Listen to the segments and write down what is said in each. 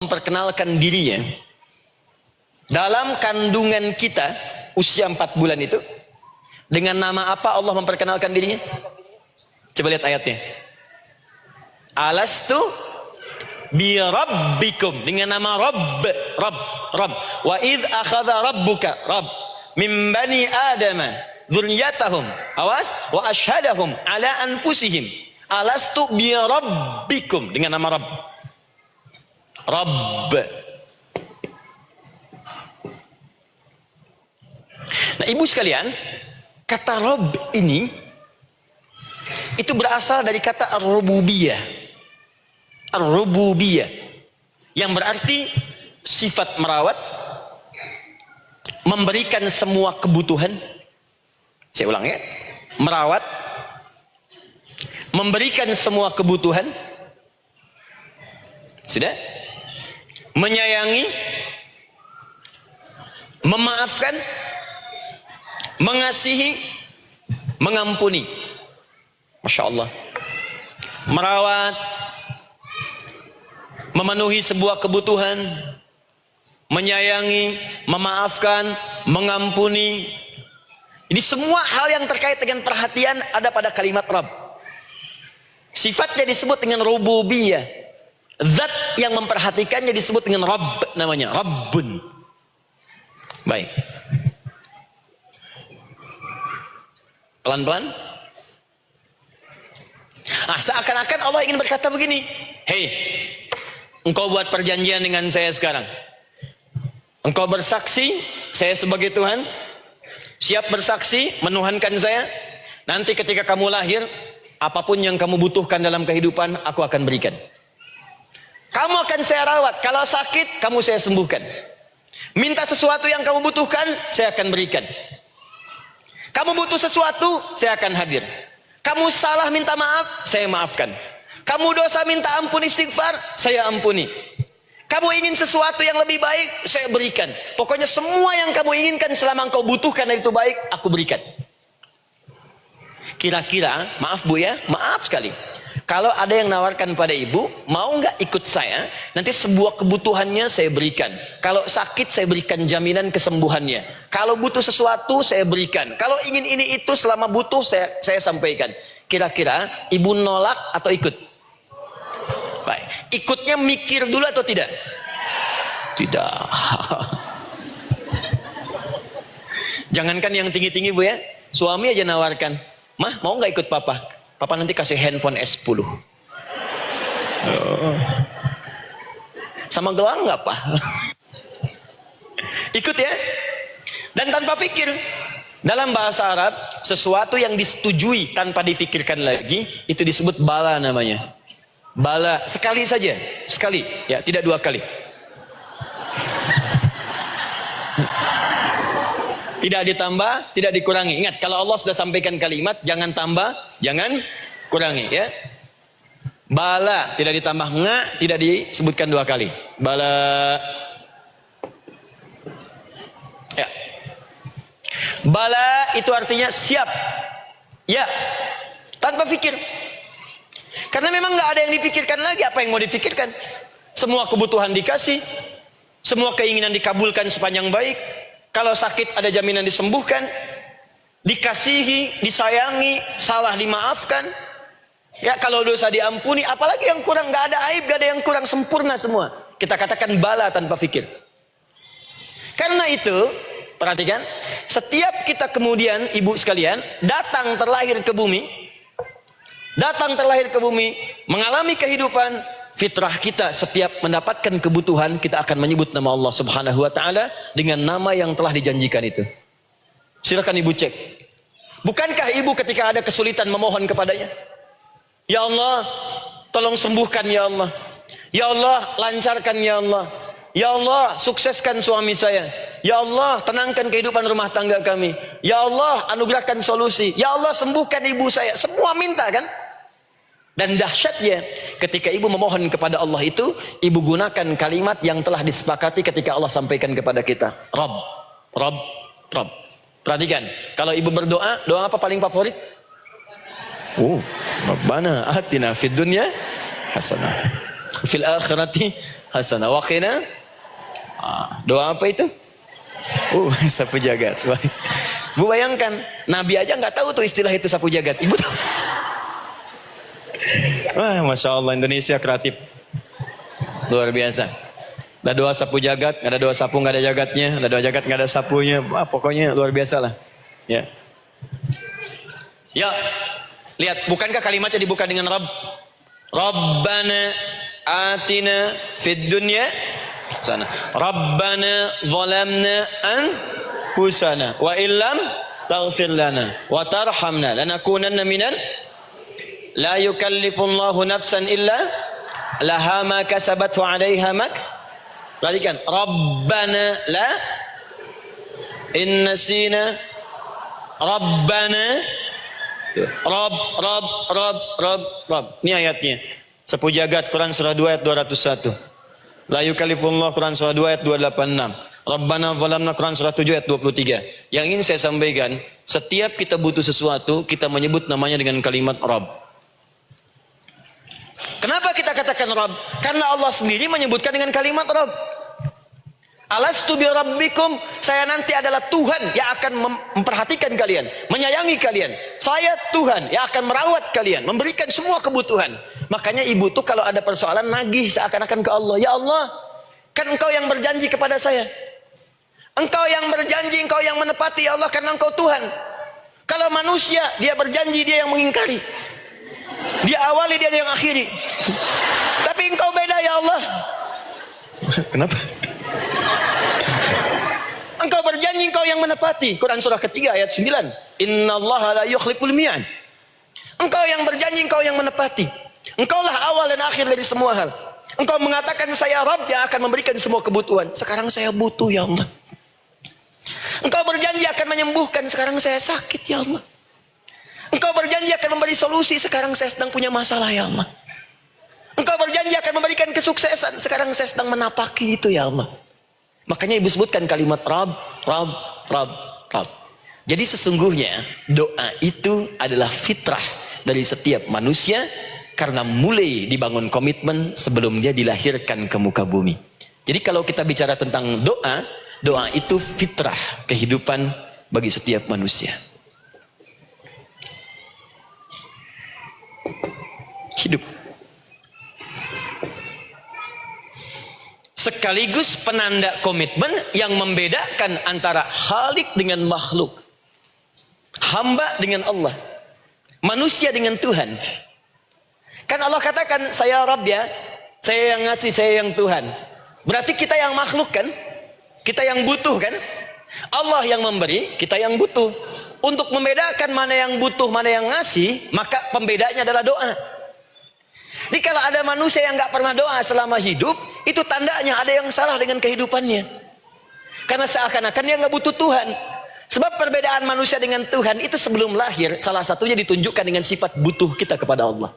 memperkenalkan dirinya dalam kandungan kita usia 4 bulan itu. Dengan nama apa Allah memperkenalkan dirinya? Coba lihat ayatnya. Alastu bi rabbikum, dengan nama Rabb, Rabb. Wa idh akhadha rabbuka, Rabb, min bani adama dzurriyyatahum, awas, wa ashhadahum ala anfusihim. Alastu bi rabbikum, dengan nama Rabb. Rabb. Nah, ibu sekalian, kata Rabb ini itu berasal dari kata ar-rububiyah. Ar-rububiyah yang berarti sifat merawat, memberikan semua kebutuhan. Saya ulang ya. Merawat, memberikan semua kebutuhan. Sudah? Menyayangi, memaafkan, mengasihi, mengampuni. Masya Allah. Merawat, memenuhi sebuah kebutuhan, menyayangi, memaafkan, mengampuni. Ini semua hal yang terkait dengan perhatian ada pada kalimat Rabb. Sifatnya disebut dengan rububiyah. Zat yang memperhatikannya disebut dengan Rabb, namanya Rabbun. Baik. Pelan-pelan. Seakan-akan Allah ingin berkata begini, hei, engkau buat perjanjian dengan saya sekarang. Engkau bersaksi, saya sebagai Tuhan, siap bersaksi, menuhankan saya. Nanti ketika kamu lahir, apapun yang kamu butuhkan dalam kehidupan, aku akan berikan. Kamu akan saya rawat. Kalau sakit, kamu saya sembuhkan. Minta sesuatu yang kamu butuhkan, saya akan berikan. Kamu butuh sesuatu, saya akan hadir. Kamu salah minta maaf, saya maafkan. Kamu dosa minta ampun istighfar, saya ampuni. Kamu ingin sesuatu yang lebih baik, saya berikan. Pokoknya semua yang kamu inginkan selama engkau butuhkan dan itu baik, aku berikan. Kira-kira, maaf Bu ya, maaf sekali. Kalau ada yang nawarkan pada ibu, mau nggak ikut saya? Nanti sebuah kebutuhannya saya berikan. Kalau sakit saya berikan jaminan kesembuhannya. Kalau butuh sesuatu saya berikan. Kalau ingin ini itu selama butuh saya sampaikan. Kira-kira ibu nolak atau ikut? Baik. Ikutnya mikir dulu atau tidak? Tidak. Jangankan yang tinggi-tinggi Bu ya. Suami aja nawarkan. Mah mau nggak ikut papa? Papa nanti kasih handphone S10. Sama gelang nggak Pak? Ikut ya. Dan tanpa pikir. Dalam bahasa Arab, sesuatu yang disetujui tanpa difikirkan lagi, itu disebut bala namanya. Bala, sekali saja. Sekali, ya, tidak 2 kali. Tidak ditambah, tidak dikurangi. Ingat, kalau Allah sudah sampaikan kalimat, jangan tambah, jangan kurangi, ya. Bala, tidak ditambah nga, tidak disebutkan 2 kali. Bala. Ya. Bala itu artinya siap. Ya. Tanpa pikir. Karena memang nggak ada yang dipikirkan lagi. Apa yang mau dipikirkan? Semua kebutuhan dikasih. Semua keinginan dikabulkan sepanjang baik. Kalau sakit ada jaminan disembuhkan, dikasihi, disayangi, salah dimaafkan. Ya, kalau dosa diampuni, apalagi yang kurang, nggak ada aib, nggak ada yang kurang, sempurna semua. Kita katakan bala tanpa fikir. Karena itu, perhatikan, setiap kita kemudian, ibu sekalian, datang terlahir ke bumi, mengalami kehidupan, fitrah kita setiap mendapatkan kebutuhan, kita akan menyebut nama Allah Subhanahu wa ta'ala dengan nama yang telah dijanjikan itu. Silakan ibu cek. Bukankah ibu ketika ada kesulitan memohon kepadanya? Ya Allah, tolong sembuhkan ya Allah. Ya Allah, lancarkan ya Allah. Ya Allah, sukseskan suami saya. Ya Allah, tenangkan kehidupan rumah tangga kami. Ya Allah, anugerahkan solusi. Ya Allah, sembuhkan ibu saya. Semua minta kan? Dan dahsyatnya ketika ibu memohon kepada Allah itu, ibu gunakan kalimat yang telah disepakati ketika Allah sampaikan kepada kita. Rabb, Rabb, Rabb. Perhatikan, kalau ibu berdoa, doa apa paling favorit? Rabbana atina fid dunya hasanah, fil akhirati hasanah wa qina. Doa apa itu? Sapu jagat. Bu bayangkan, Nabi aja nggak tahu tuh istilah itu sapu jagat. Ibu tahu? Wah, Masya Allah, Indonesia kreatif. Luar biasa. Ada doa sapu jagat, nggak ada doa sapu nggak ada jagatnya, ada doa jagat nggak ada sapunya. Pokoknya luar biasa lah. Ya. Ya, lihat, bukankah kalimatnya dibuka dengan Rabb? Rabbana atina fid dunya sana. Rabbana zalamna anfusana wa illam taghfir lana wa tarhamna lanakunanna minal la yukallifullahu nafsan illa laha ma kasabat wa 'alaiha mak. Perhatikan, Rabbana la innasina Rabbana Rabb. Ini ayatnya. Sapu jagat Quran surah 2 ayat 201. La yukallifullah Quran surah 2 ayat 286. Rabbana zalamna Quran surah 7 ayat 23. Yang ingin saya sampaikan, setiap kita butuh sesuatu, kita menyebut namanya dengan kalimat Rabb. Kenapa kita katakan Rabb? Karena Allah sendiri menyebutkan dengan kalimat Rabb. Alastu bi rabbikum, saya nanti adalah Tuhan yang akan memperhatikan kalian, menyayangi kalian. Saya Tuhan yang akan merawat kalian, memberikan semua kebutuhan. Makanya ibu tuh kalau ada persoalan nagih seakan-akan ke Allah. Ya Allah, kan engkau yang berjanji kepada saya. Engkau yang berjanji, engkau yang menepati ya Allah, karena engkau Tuhan. Kalau manusia, dia berjanji, dia yang mengingkari. Dia awali, dia yang akhiri. Tapi engkau beda ya Allah. Kenapa? Engkau berjanji, engkau yang menepati. Quran surah ketiga ayat 9. Innallaha la yukhliful mi'ad. Engkau yang berjanji, engkau yang menepati. Engkaulah awal dan akhir dari semua hal. Engkau mengatakan saya Rabb yang akan memberikan semua kebutuhan. Sekarang saya butuh ya Allah. Engkau berjanji akan menyembuhkan, sekarang saya sakit ya Allah. Engkau berjanji akan memberi solusi, sekarang saya sedang punya masalah ya Allah. Engkau berjanji akan memberikan kesuksesan, sekarang saya sedang menapaki itu ya Allah. Makanya ibu sebutkan kalimat Rabb, Rabb, Rabb, Rabb. Jadi sesungguhnya doa itu adalah fitrah dari setiap manusia, karena mulai dibangun komitmen sebelum dia dilahirkan ke muka bumi. Jadi kalau kita bicara tentang doa, doa itu fitrah kehidupan bagi setiap manusia. Hidup. Sekaligus penanda komitmen yang membedakan antara Khalik dengan makhluk, hamba dengan Allah, manusia dengan Tuhan. Kan Allah katakan saya Rabb ya, saya yang ngasih, saya yang Tuhan. Berarti kita yang makhluk kan, kita yang butuh kan. Allah yang memberi, kita yang butuh. Untuk membedakan mana yang butuh, mana yang ngasih, maka pembedanya adalah doa. Jadi kalau ada manusia yang nggak pernah doa selama hidup, itu tandanya ada yang salah dengan kehidupannya. Karena seakan-akan dia nggak butuh Tuhan. Sebab perbedaan manusia dengan Tuhan itu sebelum lahir, salah satunya ditunjukkan dengan sifat butuh kita kepada Allah.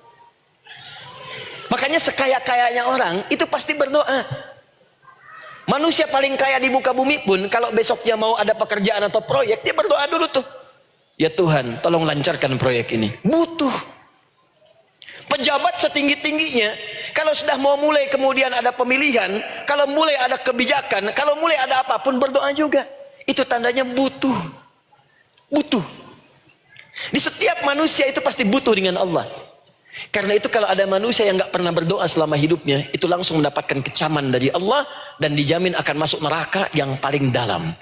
Makanya sekaya-kayanya orang itu pasti berdoa. Manusia paling kaya di muka bumi pun kalau besoknya mau ada pekerjaan atau proyek, dia berdoa dulu tuh. Ya Tuhan, tolong lancarkan proyek ini. Butuh. Pejabat setinggi-tingginya, kalau sudah mau mulai kemudian ada pemilihan, kalau mulai ada kebijakan, kalau mulai ada apapun berdoa juga. Itu tandanya butuh. Butuh. Di setiap manusia itu pasti butuh dengan Allah. Karena itu kalau ada manusia yang nggak pernah berdoa selama hidupnya, itu langsung mendapatkan kecaman dari Allah dan dijamin akan masuk neraka yang paling dalam.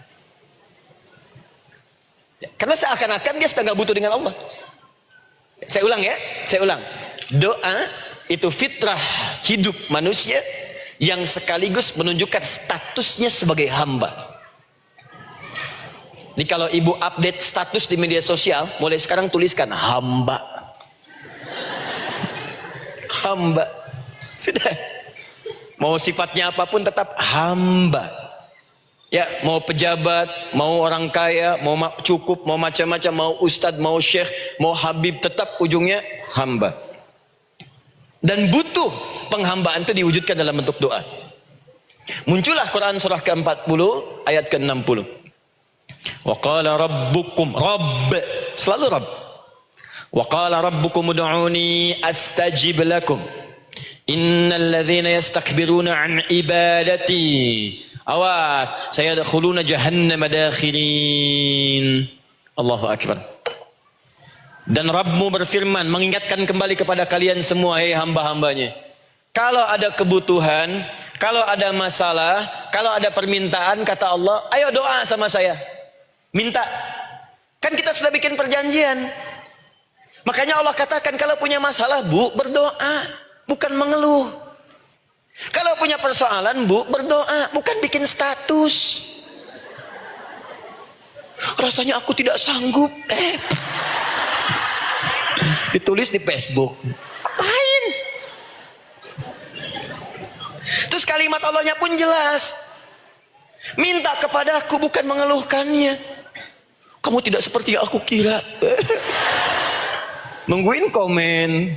Karena seakan-akan dia sudah nggak butuh dengan Allah. Saya ulang ya, saya ulang. Doa itu fitrah hidup manusia yang sekaligus menunjukkan statusnya sebagai hamba. Jadi kalau ibu update status di media sosial, mulai sekarang tuliskan hamba. Hamba. Sudah. Mau sifatnya apapun tetap hamba. Ya, mau pejabat, mau orang kaya, mau cukup, mau macam-macam, mau ustadz, mau syekh, mau habib, tetap ujungnya hamba. Dan butuh penghambaan itu diwujudkan dalam bentuk doa. Muncullah Quran surah ke-40 ayat ke-60. Wa qala rabbukum, rabb, selalu rabb. Wa qala rabbukum ud'uni astajib lakum. Innal ladzina yastakbiruna an ibadati, awas, sayadkhuluna jahannama dakhirin. Allahu akbar. Dan Rabbmu berfirman, mengingatkan kembali kepada kalian semua, hei hamba-hambanya, kalau ada kebutuhan, kalau ada masalah, kalau ada permintaan, kata Allah, ayo doa sama saya, minta. Kan kita sudah bikin perjanjian. Makanya Allah katakan, kalau punya masalah, bu, berdoa, bukan mengeluh. Kalau punya persoalan, bu, berdoa, bukan bikin status. Rasanya aku tidak sanggup. Ditulis di Facebook. Apain? Terus kalimat Allahnya pun jelas. Minta kepadaku, bukan mengeluhkannya. Kamu tidak seperti yang aku kira. Nungguin komen.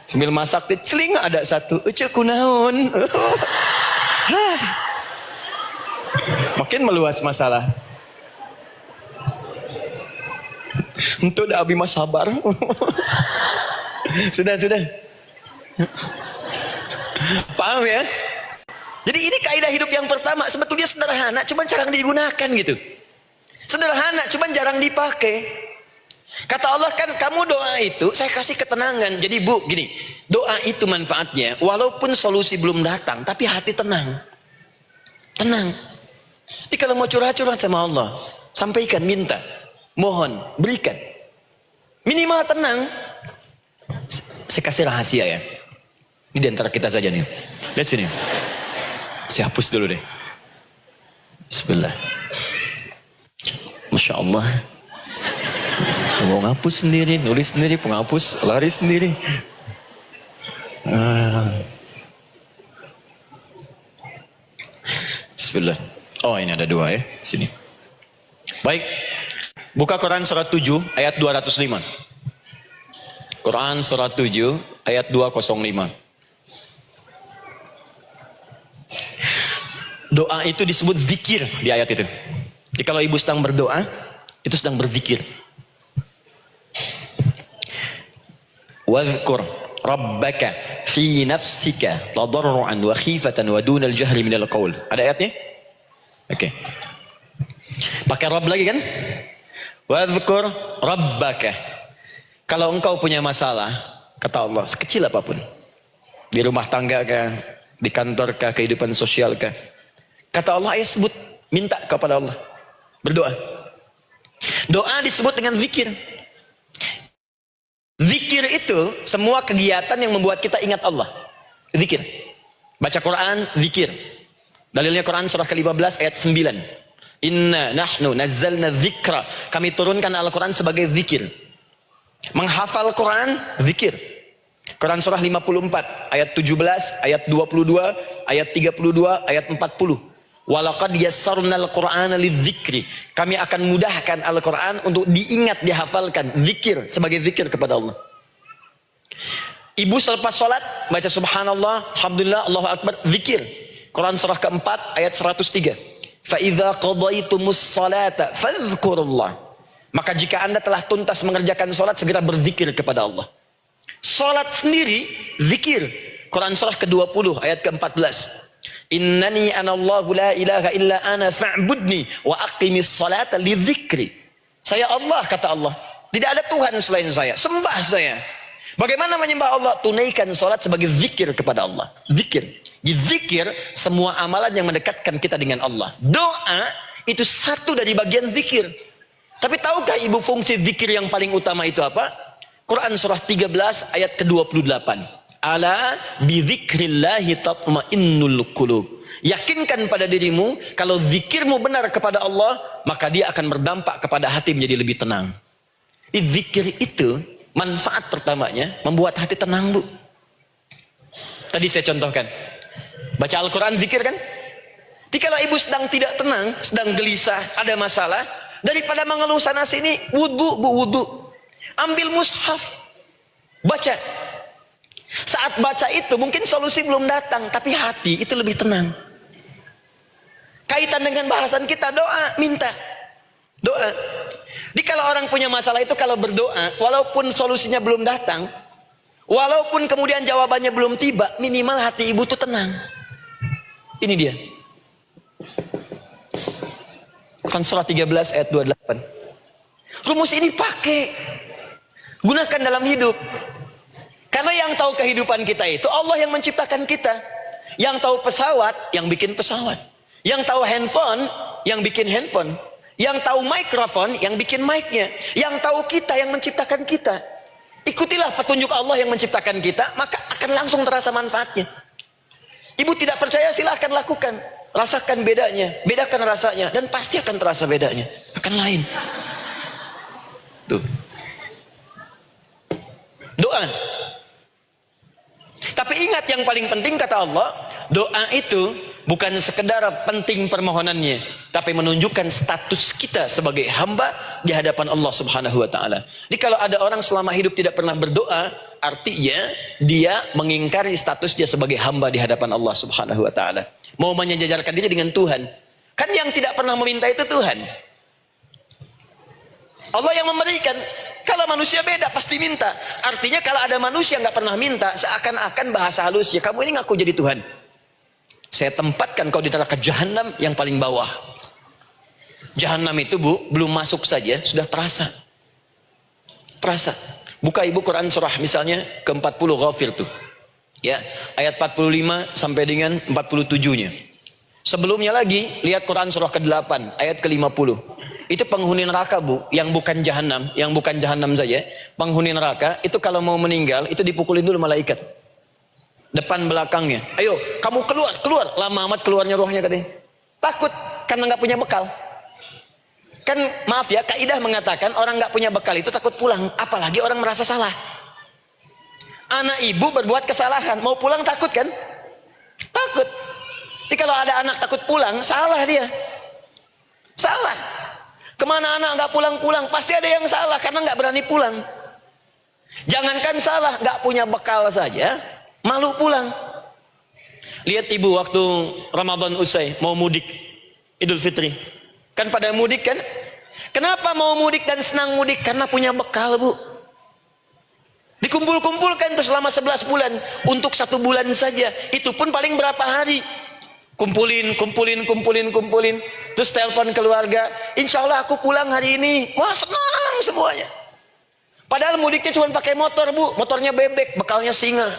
Sambil masak, celing ada satu. Ece kunaon. Makin meluas masalah. Untuk dah abi mas sabar. Sudah. Paham ya? Jadi ini kaidah hidup yang pertama. Sebetulnya sederhana, cuman jarang digunakan gitu. Sederhana, cuman jarang dipakai. Kata Allah kan, kamu doa itu saya kasih ketenangan. Jadi bu, gini, doa itu manfaatnya, walaupun solusi belum datang, tapi hati tenang. Tenang. Jadi kalau mau curhat-curhat sama Allah, sampaikan, minta, mohon, berikan. Minimal tenang. Saya kasih rahasia ya. Ini di antara kita saja nih. Lihat sini. Saya hapus dulu deh. Bismillah. Masya Allah. Mau ngapus sendiri, nulis sendiri, penghapus, lari sendiri. Bismillah. Oh ini ada dua ya. Sini. Baik. Buka Quran surat 7 ayat 205. Quran surat 7 ayat 205. Doa itu disebut zikir di ayat itu. Jadi kalau ibu sedang berdoa, itu sedang berzikir. Wadhkur rabbaka fi nafsika tadarruan wa khifatan wa dunal jahri minal qaul. Ada ayatnya? Oke. Pakai Rabb lagi kan? Wadhkur rabbaka. Kalau engkau punya masalah, kata Allah, sekecil apapun, di rumah tangga kah, di kantor kah, kehidupan sosial kah, kata Allah, ayo sebut, minta kepada Allah, berdoa. Doa disebut dengan zikir. Zikir itu semua kegiatan yang membuat kita ingat Allah. Zikir. Baca Quran, zikir. Dalilnya Quran surah ke-15 ayat 9. Inna nahnu nazzalna dzikra. Kami turunkan Al-Quran sebagai zikir. Menghafal Quran, zikir. Quran surah 54 ayat 17, ayat 22, ayat 32, ayat 40. Walaqad yassarnal Qur'ana lidzikri. Kami akan mudahkan Al-Quran untuk diingat, dihafalkan. Zikir, sebagai zikir kepada Allah. Ibu selepas sholat baca subhanallah, alhamdulillah, Allahu akbar, zikir. Quran surah keempat ayat 103. Fa idza qadaytumus salata fadhkurullah. Maka jika Anda telah tuntas mengerjakan sholat, segera berzikir kepada Allah. Sholat sendiri zikir. Quran surah ke-20 ayat ke-14. Innani anallahu la ilaha illa ana fa'budni wa aqimis salata li dzikri. Saya Allah, kata Allah. Tidak ada Tuhan selain saya. Sembah saya. Bagaimana menyembah Allah? Tunaikan salat sebagai zikir kepada Allah. Zikir. Di zikir semua amalan yang mendekatkan kita dengan Allah. Doa itu satu dari bagian zikir. Tapi tahukah ibu fungsi zikir yang paling utama itu apa? Quran surah 13 ayat ke-28. Ala bidzikrillahi tatmainnul qulub. Yakinkan pada dirimu, kalau zikirmu benar kepada Allah, maka dia akan berdampak kepada hati menjadi lebih tenang. Zikir itu manfaat pertamanya membuat hati tenang, Bu. Tadi saya contohkan. Baca Al-Quran zikir kan? Jadi kalau ibu sedang tidak tenang, sedang gelisah, ada masalah, daripada mengeluh sana sini, wudu, Bu, wudu. Ambil mushaf, baca. Saat baca itu mungkin solusi belum datang, tapi hati itu lebih tenang. Kaitan dengan bahasan kita, doa, minta. Doa. Jadi kalau orang punya masalah itu, kalau berdoa, walaupun solusinya belum datang, Walaupun kemudian jawabannya belum tiba, minimal hati ibu tuh tenang. Ini dia. Quran surah 13 ayat 28. Rumus ini pakai. Gunakan dalam hidup. Karena yang tahu kehidupan kita itu Allah yang menciptakan kita. Yang tahu pesawat, yang bikin pesawat. Yang tahu handphone, yang bikin handphone. Yang tahu mikrofon, yang bikin mic-nya. Yang tahu kita, yang menciptakan kita. Ikutilah petunjuk Allah yang menciptakan kita, maka akan langsung terasa manfaatnya. Ibu tidak percaya, silahkan lakukan. Rasakan bedanya, bedakan rasanya, dan pasti akan terasa bedanya. Akan lain. Tuh. Doa. Tapi ingat, yang paling penting kata Allah, doa itu bukan sekedar penting permohonannya, tapi menunjukkan status kita sebagai hamba di hadapan Allah Subhanahu wa taala. Jadi kalau ada orang selama hidup tidak pernah berdoa, artinya dia mengingkari status dia sebagai hamba di hadapan Allah Subhanahu wa taala. Mau menyejajarkan diri dengan Tuhan. Kan yang tidak pernah meminta itu Tuhan. Allah yang memberikan. Kalau manusia beda, pasti minta. Artinya kalau ada manusia nggak pernah minta, seakan-akan bahasa halusnya, kamu ini ngaku jadi Tuhan. Saya tempatkan kau di neraka jahanam yang paling bawah. Jahanam itu, Bu, belum masuk saja sudah terasa. Terasa. Buka ibu Quran surah misalnya ke-40 Ghafir tuh. Ya, ayat 45 sampai dengan 47-nya. Sebelumnya lagi lihat Quran surah ke-8 ayat ke-50. Itu penghuni neraka, Bu, yang bukan jahanam saja. Penghuni neraka itu kalau mau meninggal itu dipukulin dulu malaikat. Depan belakangnya. Ayo, kamu keluar. Lama amat keluarnya rohnya katanya. Takut karena nggak punya bekal. Kan maaf ya, kaidah mengatakan orang nggak punya bekal itu takut pulang, apalagi orang merasa salah. Anak ibu berbuat kesalahan, mau pulang takut kan? Takut. Jadi kalau ada anak takut pulang, salah dia. Salah. Kemana anak nggak pulang-pulang, pasti ada yang salah karena nggak berani pulang. Jangankan salah, nggak punya bekal saja, malu pulang. Lihat ibu waktu Ramadan usai mau mudik Idul Fitri, kan pada mudik kan? Kenapa mau mudik dan senang mudik? Karena punya bekal, Bu. Dikumpul-kumpulkan terus selama 11 bulan untuk 1 bulan saja. Itu pun paling berapa hari? Kumpulin. Terus telepon keluarga, insya Allah aku pulang hari ini. Wah, senang semuanya. Padahal mudiknya cuma pakai motor, Bu. Motornya bebek, bekalnya singa.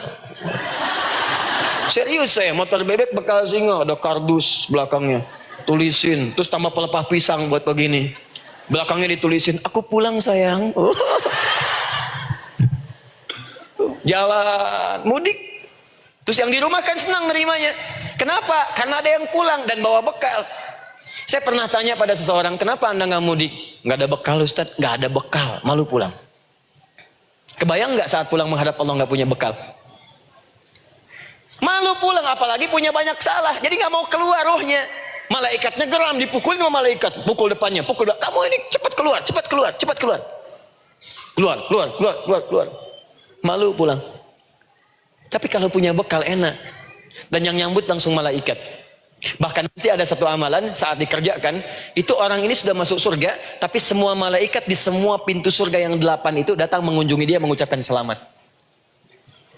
Serius saya, motor bebek bekal singa. Ada kardus belakangnya, tulisin. Terus tambah pelepah pisang buat begini. Belakangnya ditulisin, aku pulang sayang. Jalan mudik. Terus yang di rumah kan senang nerimanya. Kenapa? Karena ada yang pulang dan bawa bekal. Saya pernah tanya pada seseorang, kenapa anda nggak mudik? Nggak ada bekal, Ustaz. Nggak ada bekal, malu pulang. Kebayang nggak saat pulang menghadap Allah nggak punya bekal? Malu pulang, apalagi punya banyak salah. Jadi nggak mau keluar rohnya. Malaikatnya geram, dipukulin sama malaikat. Pukul depannya, pukul depan. Kamu ini cepat keluar. Keluar. Malu pulang. Tapi kalau punya bekal enak. Dan yang nyambut langsung malaikat. Bahkan nanti ada satu amalan saat dikerjakan, itu orang ini sudah masuk surga, tapi semua malaikat di semua pintu surga yang 8 itu datang mengunjungi dia mengucapkan selamat.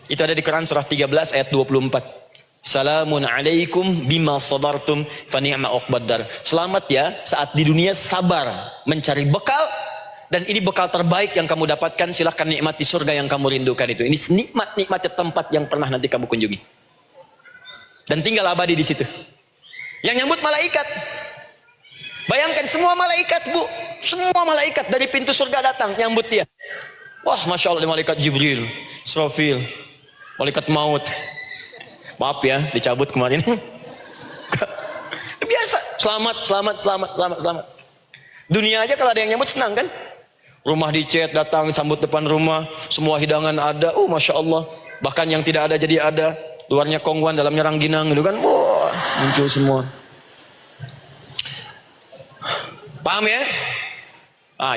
Itu ada di Quran surah 13 ayat 24. Salamun alaikum bima sabartum fa ni'ma uqbaddar. Selamat ya saat di dunia sabar mencari bekal, dan ini bekal terbaik yang kamu dapatkan, silahkan nikmati surga yang kamu rindukan itu. Ini nikmat-nikmatnya tempat yang pernah nanti kamu kunjungi. Dan tinggal abadi di situ. Yang nyambut malaikat. Bayangkan semua malaikat, Bu. Semua malaikat dari pintu surga datang nyambut dia. Wah, Masya Allah, malaikat Jibril, Israfil, malaikat maut. Maaf ya, dicabut kemarin. Biasa, selamat. Dunia aja kalau ada yang nyambut senang kan? Rumah dicat, datang sambut depan rumah, semua hidangan ada. Oh, Masya Allah. Bahkan yang tidak ada jadi ada. Luarnya kongguan, dalamnya rangginang gitu kan. Wah, muncul semua. Paham ya?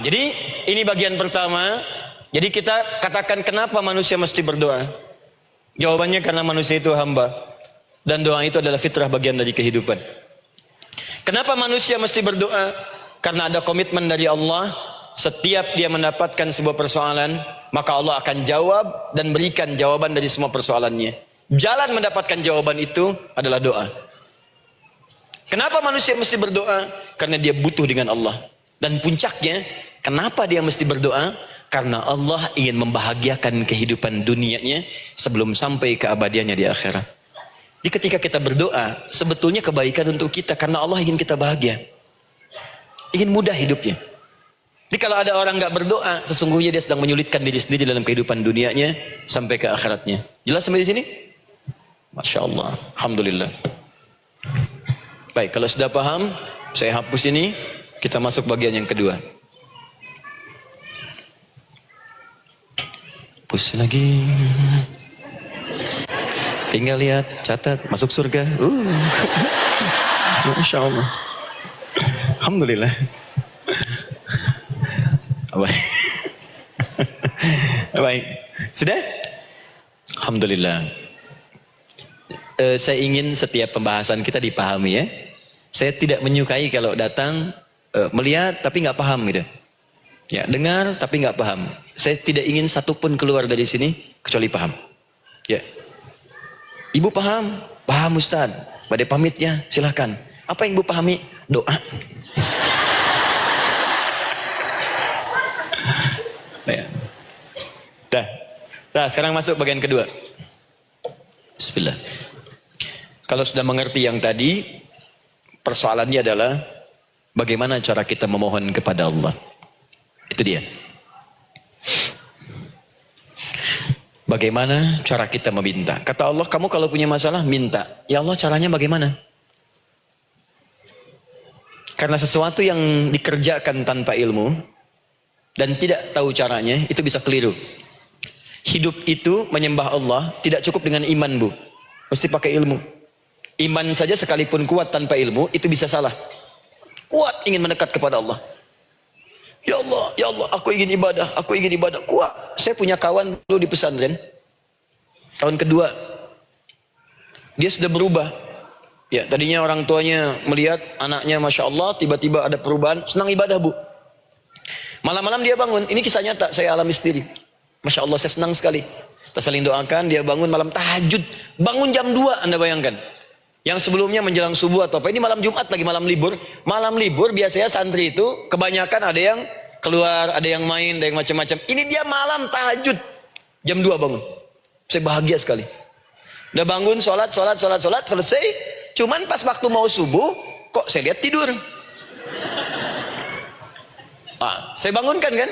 Jadi ini bagian pertama. Jadi kita katakan kenapa manusia mesti berdoa? Jawabannya karena manusia itu hamba. Dan doa itu adalah fitrah, bagian dari kehidupan. Kenapa manusia mesti berdoa? Karena ada komitmen dari Allah setiap dia mendapatkan sebuah persoalan, maka Allah akan jawab dan berikan jawaban dari semua persoalannya. Jalan mendapatkan jawaban itu adalah doa. Kenapa manusia mesti berdoa? Karena dia butuh dengan Allah. Dan puncaknya, kenapa dia mesti berdoa? Karena Allah ingin membahagiakan kehidupan dunianya sebelum sampai keabadiannya di akhirat. Jadi ketika kita berdoa, sebetulnya kebaikan untuk kita karena Allah ingin kita bahagia. Ingin mudah hidupnya. Jadi kalau ada orang nggak berdoa, sesungguhnya dia sedang menyulitkan diri sendiri dalam kehidupan dunianya sampai ke akhiratnya. Jelas sampai di sini? Masya Allah, alhamdulillah. Baik, kalau sudah paham, saya hapus ini, kita masuk bagian yang kedua. Hapus lagi. Tinggal lihat, catat, masuk surga. Masya Allah. Alhamdulillah. Baik. Baik. Sudah? Alhamdulillah. Saya ingin setiap pembahasan kita dipahami ya. Saya tidak menyukai kalau datang melihat tapi nggak paham gitu. Ya, dengar tapi nggak paham. Saya tidak ingin satupun keluar dari sini kecuali paham. Ya. Ibu paham? Paham Ustaz. Pada pamitnya silahkan. Apa yang ibu pahami? Doa. Ya. Dah, sekarang masuk bagian kedua. Bismillah. Kalau sudah mengerti yang tadi, persoalannya adalah bagaimana cara kita memohon kepada Allah. Itu dia. Bagaimana cara kita meminta? Kata Allah, kamu kalau punya masalah, minta. Ya Allah, caranya bagaimana? Karena sesuatu yang dikerjakan tanpa ilmu dan tidak tahu caranya, itu bisa keliru. Hidup itu menyembah Allah tidak cukup dengan iman, Bu. Mesti pakai ilmu. Iman saja sekalipun kuat tanpa ilmu, itu bisa salah. Kuat ingin mendekat kepada Allah. Ya Allah, aku ingin ibadah, kuat. Saya punya kawan dulu di pesantren. Tahun kedua, dia sudah berubah. Ya, tadinya orang tuanya melihat anaknya, Masya Allah, tiba-tiba ada perubahan, senang ibadah, Bu. Malam-malam dia bangun, ini kisah nyata, saya alami sendiri. Masya Allah, saya senang sekali. Kita saling doakan, dia bangun malam tahajud. Bangun jam 2, Anda bayangkan. Yang sebelumnya menjelang subuh atau apa. Ini malam Jumat lagi, malam libur. Malam libur biasanya santri itu kebanyakan ada yang keluar, ada yang main, ada yang macam-macam. Ini dia malam tahajud. Jam 2 bangun. Saya bahagia sekali. Udah bangun, sholat, selesai. Cuman pas waktu mau subuh, kok saya lihat tidur. Saya bangunkan kan.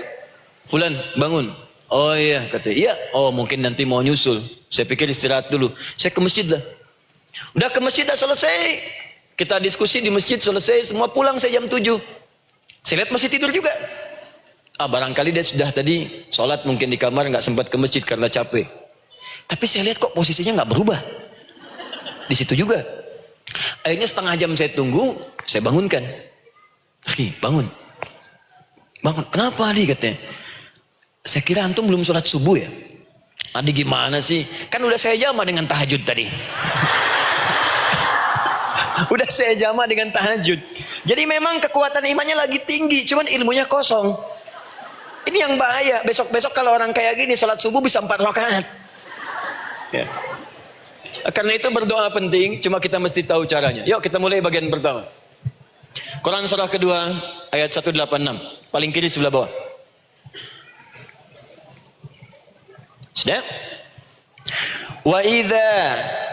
Fulan, bangun. Oh iya, kata iya. Oh mungkin nanti mau nyusul. Saya pikir istirahat dulu. Saya ke masjid lah. Udah ke masjid, dah selesai. Kita diskusi di masjid, selesai. Semua pulang saya jam 7. Saya lihat masih tidur juga. Barangkali dia sudah tadi sholat mungkin di kamar, nggak sempat ke masjid karena capek. Tapi saya lihat kok posisinya nggak berubah. Di situ juga. Akhirnya setengah jam saya tunggu, saya bangunkan. Bangun. Kenapa Adi katanya? Saya kira antum belum sholat subuh ya? Adi gimana sih? Kan udah saya jama dengan tahajud tadi. Udah saya jama dengan tahajud. Jadi memang kekuatan imannya lagi tinggi, cuman ilmunya kosong. Ini yang bahaya. Besok-besok kalau orang kayak gini sholat subuh bisa 4 rakaat. Ya. Karena itu berdoa penting, cuma kita mesti tahu caranya. Yuk kita mulai bagian pertama. Quran surah kedua ayat 186, paling kiri sebelah bawah. Sudah? Wa idza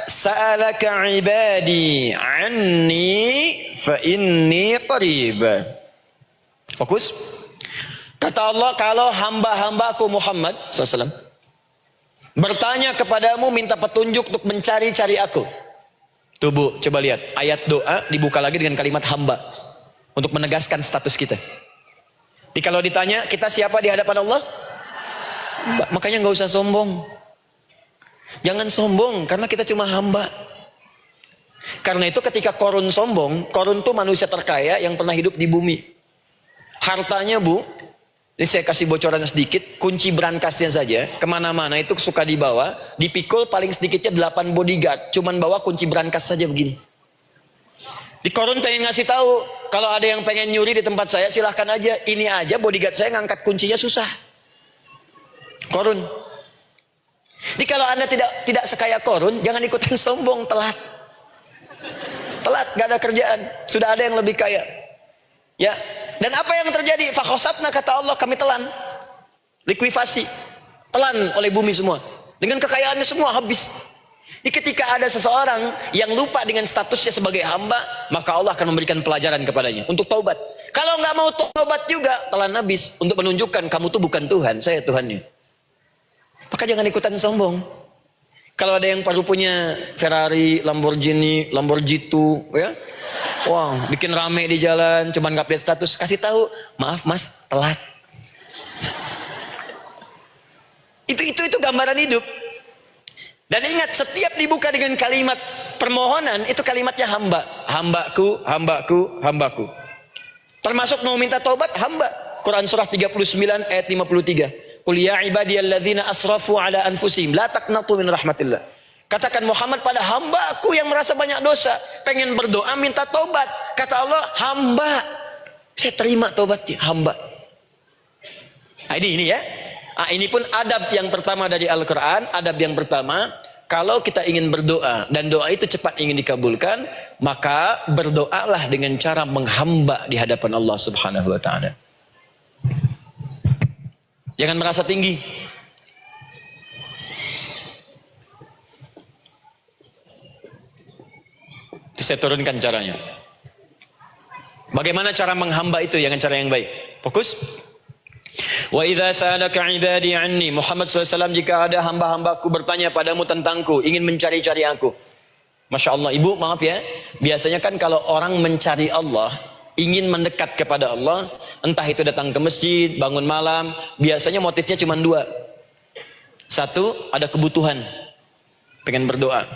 sa'alaka 'ibadi 'anni fa inni qarib. Fokus. Kata Allah, kalau hamba-hambaku Muhammad SAW bertanya kepadamu, minta petunjuk untuk mencari-cari aku. Tuh Bu, coba lihat. Ayat doa dibuka lagi dengan kalimat hamba. Untuk menegaskan status kita. Jadi kalau ditanya, kita siapa di hadapan Allah? Hamba. Makanya nggak usah sombong. Jangan sombong, karena kita cuma hamba. Karena itu ketika Korun sombong, Korun tuh manusia terkaya yang pernah hidup di bumi. Hartanya Bu, ini saya kasih bocoran sedikit, kunci berangkasnya saja, kemana-mana itu suka dibawa, dipikul paling sedikitnya 8 bodyguard, cuman bawa kunci berangkas saja begini. Di Korun pengen ngasih tahu, kalau ada yang pengen nyuri di tempat saya, silahkan aja. Ini aja bodyguard saya ngangkat kuncinya susah. Korun. Jadi kalau Anda tidak sekaya Korun, jangan ikutan sombong, telat. Telat, gak ada kerjaan. Sudah ada yang lebih kaya. Ya. Dan apa yang terjadi? Fakhosabna, kata Allah, kami telan. Likuifasi. Telan oleh bumi semua. Dengan kekayaannya semua habis. Jadi ketika ada seseorang yang lupa dengan statusnya sebagai hamba, maka Allah akan memberikan pelajaran kepadanya untuk taubat. Kalau nggak mau taubat juga, telan habis untuk menunjukkan kamu tuh bukan Tuhan, saya Tuhannya. Maka jangan ikutan sombong. Kalau ada yang baru punya Ferrari, Lamborghini, Lamborghini, ya, wah, bikin rame di jalan, cuman nggak update status, kasih tahu, maaf mas, telat. Itu gambaran hidup. Dan ingat, setiap dibuka dengan kalimat permohonan, itu kalimatnya hamba. Hambaku, hambaku, hambaku. Termasuk mau minta taubat, hamba. Quran surah 39 ayat 53. Qul ya ibadiyalladzina asrafu ala anfusihim la taqnatu min rahmatillah. Katakan Muhammad pada hambaku yang merasa banyak dosa, pengen berdoa minta taubat. Kata Allah, hamba. Saya terima taubatnya, hamba. Nah, ini ya. Nah, ini pun adab yang pertama dari Al-Quran. Adab yang pertama, kalau kita ingin berdoa dan doa itu cepat ingin dikabulkan, maka berdoalah dengan cara menghamba di hadapan Allah Subhanahu wa ta'ala. Jangan merasa tinggi. Saya turunkan caranya. Bagaimana cara menghamba itu dengan cara yang baik? Fokus. Wa idza sa'alaka 'ibadi 'anni, Muhammad SAW, jika ada hamba-hambaku bertanya padamu tentangku, ingin mencari-cari aku. Masya Allah, ibu maaf ya, biasanya kan kalau orang mencari Allah, ingin mendekat kepada Allah, entah itu datang ke masjid, bangun malam, biasanya motifnya cuma dua. Satu, ada kebutuhan, pengen berdoa,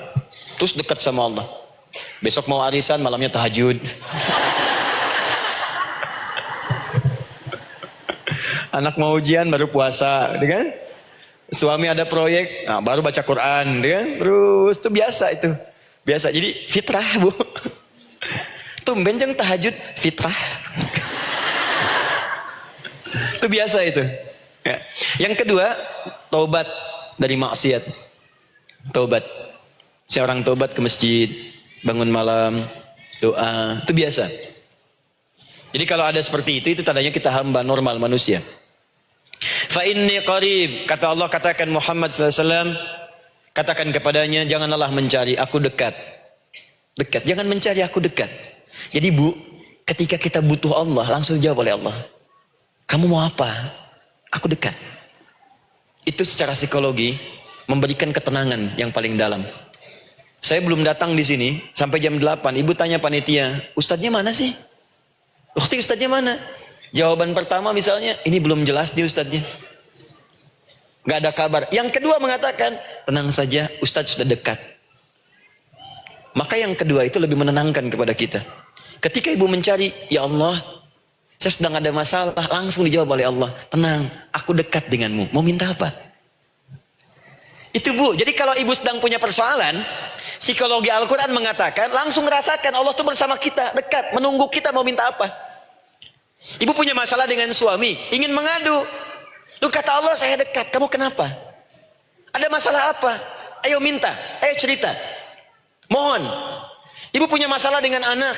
terus dekat sama Allah. Besok mau arisan, malamnya tahajud. Anak mau ujian baru puasa, kan? Suami ada proyek, nah, baru baca Quran, kan? Terus itu biasa itu, biasa. Jadi fitrah bu. Tumben jeng tahajud, fitrah. Itu biasa itu. Ya. Yang kedua, taubat dari maksiat. Taubat. Seorang taubat ke masjid, bangun malam, doa, itu biasa. Jadi kalau ada seperti itu tandanya kita hamba normal manusia. Fa inni qarib, kata Allah, katakan Muhammad SAW, katakan kepadanya, janganlah mencari, aku dekat. Dekat, jangan mencari, aku dekat. Jadi bu, ketika kita butuh Allah, langsung jawab oleh Allah. Kamu mau apa? Aku dekat. Itu secara psikologi memberikan ketenangan yang paling dalam. Saya belum datang di sini sampai jam 8. Ibu tanya panitia, ustadznya mana sih? Waktu ustadznya mana? Jawaban pertama misalnya, ini belum jelas nih ustadznya. Gak ada kabar. Yang kedua mengatakan, tenang saja, ustadz sudah dekat. Maka yang kedua itu lebih menenangkan kepada kita. Ketika ibu mencari, ya Allah, saya sedang ada masalah, langsung dijawab oleh Allah. Tenang, aku dekat denganmu. Mau minta apa? Itu bu, jadi kalau ibu sedang punya persoalan, psikologi Al-Quran mengatakan, langsung rasakan Allah itu bersama kita, dekat, menunggu kita mau minta apa. Ibu punya masalah dengan suami, ingin mengadu. Lu kata Allah, saya dekat, kamu kenapa? Ada masalah apa? Ayo minta, ayo cerita. Mohon. Ibu punya masalah dengan anak,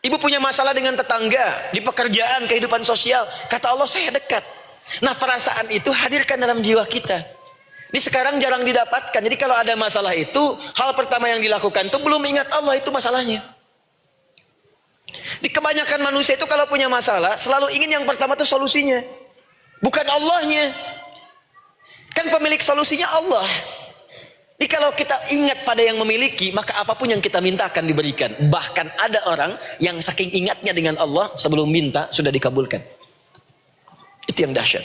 ibu punya masalah dengan tetangga, di pekerjaan, kehidupan sosial. Kata Allah, saya dekat. Nah perasaan itu hadirkan dalam jiwa kita. Ini sekarang jarang didapatkan. Jadi kalau ada masalah itu, hal pertama yang dilakukan itu belum ingat Allah itu masalahnya. Di kebanyakan manusia itu kalau punya masalah, selalu ingin yang pertama itu solusinya. Bukan Allahnya. Kan pemilik solusinya Allah. Jadi kalau kita ingat pada yang memiliki, maka apapun yang kita minta akan diberikan. Bahkan ada orang yang saking ingatnya dengan Allah, sebelum minta sudah dikabulkan. Itu yang dahsyat.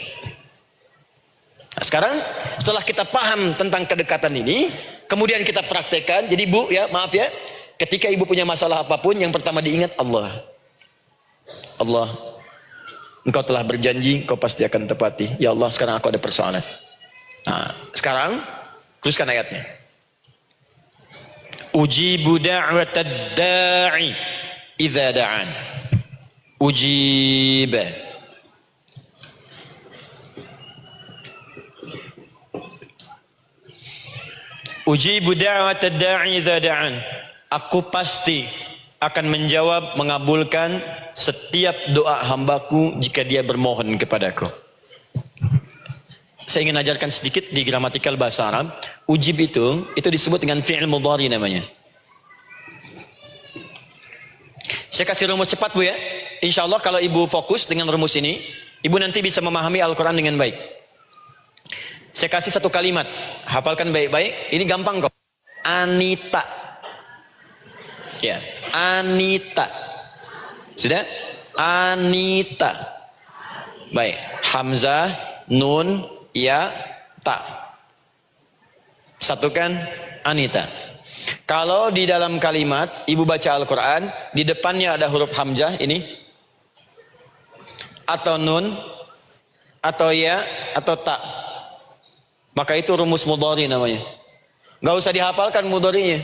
Nah, sekarang setelah kita paham tentang kedekatan ini, kemudian kita praktekkan. Jadi bu ya, maaf ya, ketika ibu punya masalah apapun, yang pertama diingat Allah. Allah, engkau telah berjanji, engkau pasti akan tepati. Ya Allah, sekarang aku ada persoalan. Nah, sekarang teruskan ayatnya. Ujibu da'watad da'i idza da'an. Ujib. Ujibu da'watad da'i idza da'an. Aku pasti akan menjawab, mengabulkan setiap doa hambaku jika dia bermohon kepadaku. Saya ingin ajarkan sedikit di gramatikal bahasa Arab. Ujib itu disebut dengan fi'il mudhari namanya. Saya kasih rumus cepat Bu ya. Insya Allah kalau ibu fokus dengan rumus ini, ibu nanti bisa memahami Al-Quran dengan baik. Saya kasih satu kalimat, hafalkan baik-baik. Ini gampang kok. Anita. Ya, Anita. Sudah? Anita. Baik. Hamzah, nun, ya, ta. Satukan Anita. Kalau di dalam kalimat ibu baca Al-Quran, di depannya ada huruf hamzah ini, atau nun, atau ya, atau ta, maka itu rumus mudhari namanya. Gak usah dihafalkan mudharinya,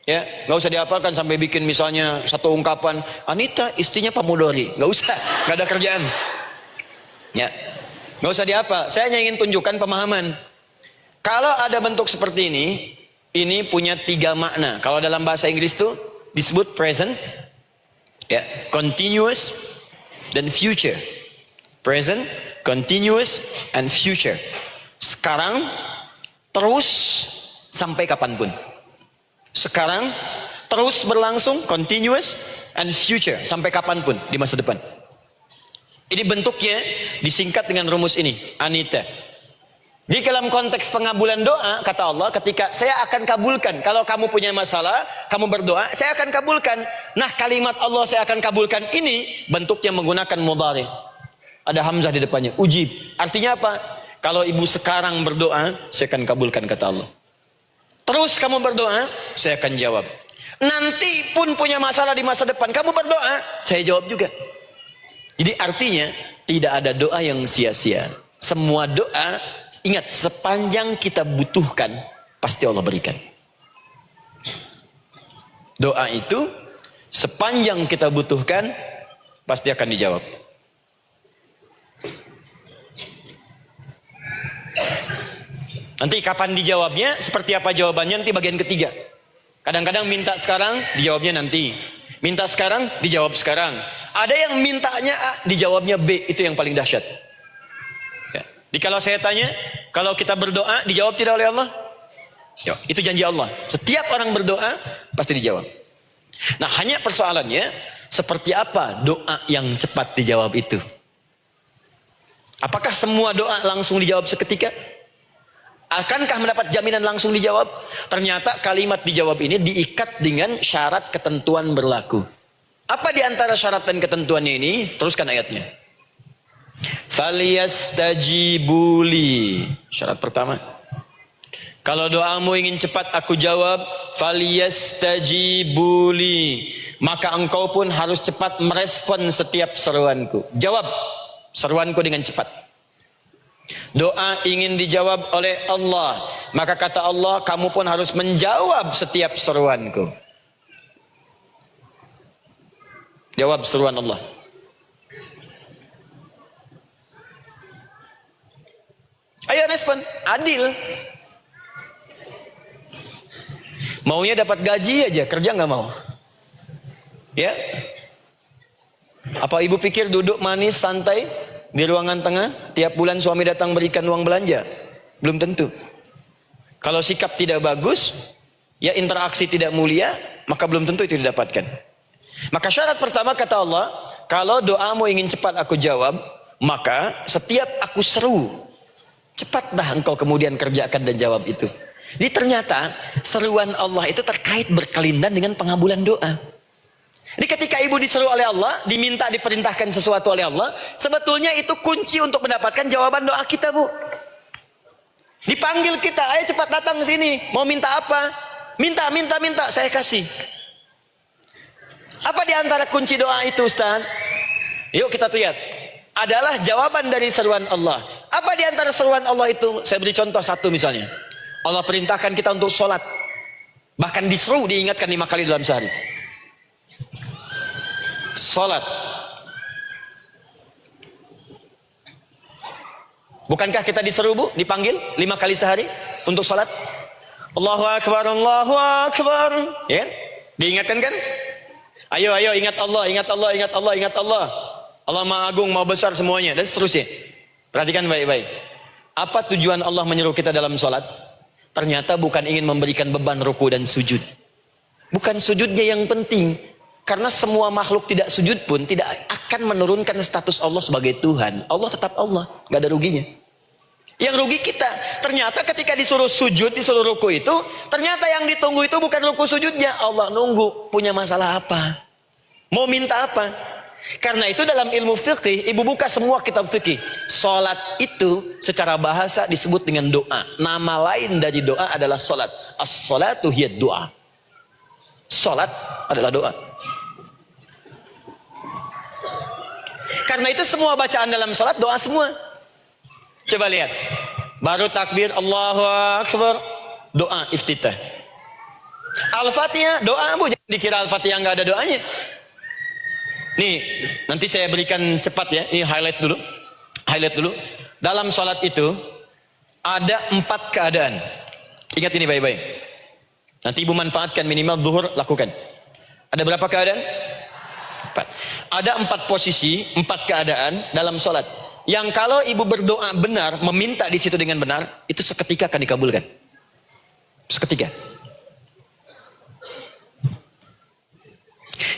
ya, gak usah dihafalkan sampai bikin misalnya satu ungkapan Anita istrinya Pak Mudhari, gak usah, gak ada kerjaan, ya, gak usah dihafal. Saya hanya ingin tunjukkan pemahaman. Kalau ada bentuk seperti ini punya 3 makna. Kalau dalam bahasa Inggris itu disebut present, ya, continuous, dan future. Present, continuous, and future. Sekarang, terus, sampai kapanpun. Sekarang, terus berlangsung, continuous, and future. Sampai kapanpun, di masa depan. Ini bentuknya disingkat dengan rumus ini, Anita. Di dalam konteks pengabulan doa, kata Allah, ketika saya akan kabulkan. Kalau kamu punya masalah, kamu berdoa, saya akan kabulkan. Nah, kalimat Allah saya akan kabulkan ini, bentuknya menggunakan mudhari. Ada hamzah di depannya, ujib. Artinya apa? Kalau ibu sekarang berdoa, saya akan kabulkan, kata Allah. Terus kamu berdoa, saya akan jawab. Nanti pun punya masalah di masa depan, kamu berdoa, saya jawab juga. Jadi artinya, tidak ada doa yang sia-sia. Semua doa, ingat, sepanjang kita butuhkan, pasti Allah berikan. Doa itu, sepanjang kita butuhkan, pasti akan dijawab. Nanti kapan dijawabnya, seperti apa jawabannya, nanti bagian ketiga. Kadang-kadang minta sekarang, dijawabnya nanti. Minta sekarang, dijawab sekarang. Ada yang mintanya A, dijawabnya B, itu yang paling dahsyat. Ya. Jadi kalau saya tanya, kalau kita berdoa, dijawab tidak oleh Allah? Ya, itu janji Allah. Setiap orang berdoa, pasti dijawab. Nah, hanya persoalannya, seperti apa doa yang cepat dijawab itu? Apakah semua doa langsung dijawab seketika? Akankah mendapat jaminan langsung dijawab? Ternyata kalimat dijawab ini diikat dengan syarat ketentuan berlaku. Apa di antara syarat dan ketentuannya ini? Teruskan ayatnya. Falyastajibuli. Syarat pertama. Kalau doamu ingin cepat aku jawab, falyastajibuli. Maka engkau pun harus cepat merespon setiap seruanku. Jawab seruanku dengan cepat. Doa ingin dijawab oleh Allah, maka kata Allah, kamu pun harus menjawab setiap seruanku. Jawab seruan Allah. Ayo respon, adil. Maunya dapat gaji aja, kerja nggak mau. Ya? Apa ibu pikir duduk manis, santai di ruangan tengah, tiap bulan suami datang berikan uang belanja? Belum tentu. Kalau sikap tidak bagus, ya interaksi tidak mulia, maka belum tentu itu didapatkan. Maka syarat pertama kata Allah, kalau doamu ingin cepat aku jawab, maka setiap aku seru, cepatlah engkau kemudian kerjakan dan jawab itu. Jadi ternyata seruan Allah itu terkait berkelindan dengan pengabulan doa. Jadi ketika ibu diseru oleh Allah, diminta diperintahkan sesuatu oleh Allah, sebetulnya itu kunci untuk mendapatkan jawaban doa kita, Bu. Dipanggil kita, ayo cepat datang ke sini, mau minta apa? Minta, saya kasih. Apa di antara kunci doa itu, Ustaz? Yuk kita lihat. Adalah jawaban dari seruan Allah. Apa di antara seruan Allah itu? Saya beri contoh satu misalnya. Allah perintahkan kita untuk sholat. Bahkan diseru, diingatkan 5 kali dalam sehari. Salat. Bukankah kita disuruh Bu, dipanggil 5 kali sehari untuk sholat? Allahu Akbar, Allahu Akbar. Ya kan? Diingatkan kan? Ayo, ayo, ingat Allah, ingat Allah, ingat Allah, ingat Allah. Allah Maha Agung, Maha Besar semuanya, dan seterusnya. Perhatikan baik-baik. Apa tujuan Allah menyuruh kita dalam sholat? Ternyata bukan ingin memberikan beban ruku dan sujud. Bukan sujudnya yang penting. Karena semua makhluk tidak sujud pun tidak akan menurunkan status Allah sebagai Tuhan. Allah tetap Allah, gak ada ruginya. Yang rugi kita. Ternyata ketika disuruh sujud, disuruh ruku itu, ternyata yang ditunggu itu bukan ruku sujudnya. Allah nunggu, punya masalah apa? Mau minta apa? Karena itu dalam ilmu fikih, ibu buka semua kitab fikih. Salat itu secara bahasa disebut dengan doa. Nama lain dari doa adalah salat. As-salatu hiya doa. Salat adalah doa. Karena itu semua bacaan dalam salat doa semua. Coba lihat. Baru takbir Allahu Akbar, doa iftitah. Al-Fatihah doa Bu, jangan dikira Al-Fatihah nggak ada doanya. Nih, nanti saya berikan cepat ya. Ini highlight dulu. Highlight dulu. Dalam sholat itu ada 4 keadaan. Ingat ini baik-baik. Nanti ibu manfaatkan, minimal zuhur lakukan. Ada berapa keadaan? 4. Ada 4 posisi, 4 keadaan dalam sholat. Yang kalau ibu berdoa benar, meminta di situ dengan benar, itu seketika akan dikabulkan. Seketika.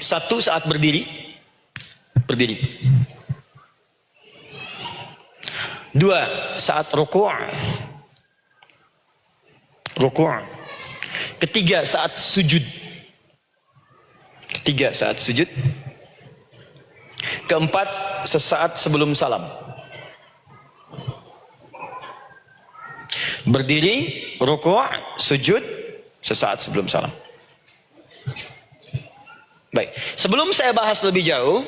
1, saat berdiri. Berdiri. 2, saat ruku'. Ruku'. 3, saat sujud. 3, saat sujud. 4, sesaat sebelum salam. Berdiri, ruku', sujud, sesaat sebelum salam. Baik, sebelum saya bahas lebih jauh,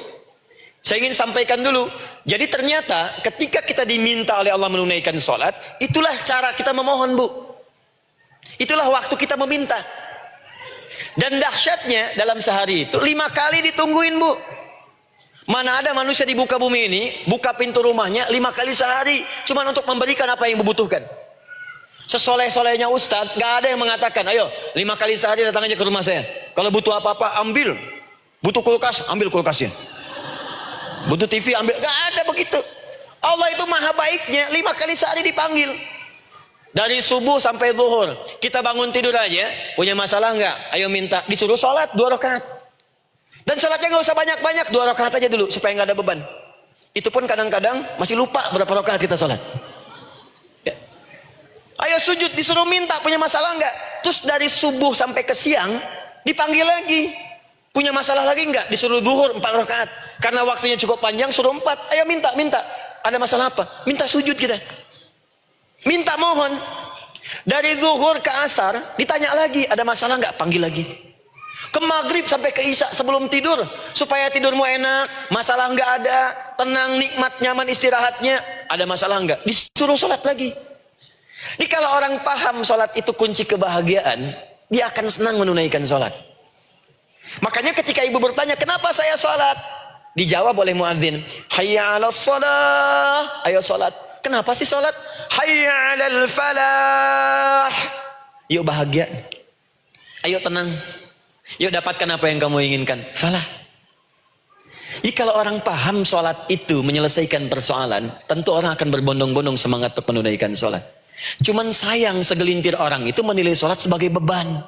saya ingin sampaikan dulu. Jadi ternyata ketika kita diminta oleh Allah menunaikan sholat, itulah cara kita memohon Bu. Itulah waktu kita meminta. Dan dahsyatnya dalam sehari itu 5 kali ditungguin Bu. Mana ada manusia di muka bumi ini, buka pintu rumahnya 5 kali sehari, cuma untuk memberikan apa yang dibutuhkan. Sesoleh-solehnya Ustadz, gak ada yang mengatakan, ayo 5 kali sehari datang aja ke rumah saya. Kalau butuh apa-apa ambil. Butuh kulkas, ambil kulkasnya. Butuh TV, ambil. Gak ada begitu. Allah itu maha baiknya, 5 kali sehari dipanggil. Dari subuh sampai zuhur. Kita bangun tidur aja, punya masalah nggak? Ayo minta. Disuruh sholat 2 rakaat. Dan sholatnya nggak usah banyak-banyak, 2 rakaat aja dulu supaya nggak ada beban. Itu pun kadang-kadang masih lupa berapa rakaat kita sholat. Ya. Ayo sujud, disuruh minta, punya masalah nggak? Terus dari subuh sampai ke siang dipanggil lagi. Punya masalah lagi nggak? Disuruh zuhur 4 rakaat. Karena waktunya cukup panjang, suruh 4. Ayo minta, minta. Ada masalah apa? Minta sujud kita. Minta mohon. Dari zuhur ke asar ditanya lagi, ada masalah nggak? Panggil lagi. Ke maghrib sampai ke isya sebelum tidur, supaya tidurmu enak, masalah nggak ada, tenang, nikmat, nyaman istirahatnya. Ada masalah nggak? Disuruh sholat lagi. Jadi kalau orang paham sholat itu kunci kebahagiaan, dia akan senang menunaikan sholat. Makanya ketika ibu bertanya, kenapa saya sholat? Dijawab oleh muadzin, hayya 'alas shalah, ayo sholat. Kenapa sih sholat? Hayya 'alal falah, yuk bahagia, ayo tenang, yuk dapatkan apa yang kamu inginkan, falah. Jadi kalau orang paham sholat itu menyelesaikan persoalan, tentu orang akan berbondong-bondong semangat untuk menunaikan sholat. Cuman sayang segelintir orang itu menilai sholat sebagai beban.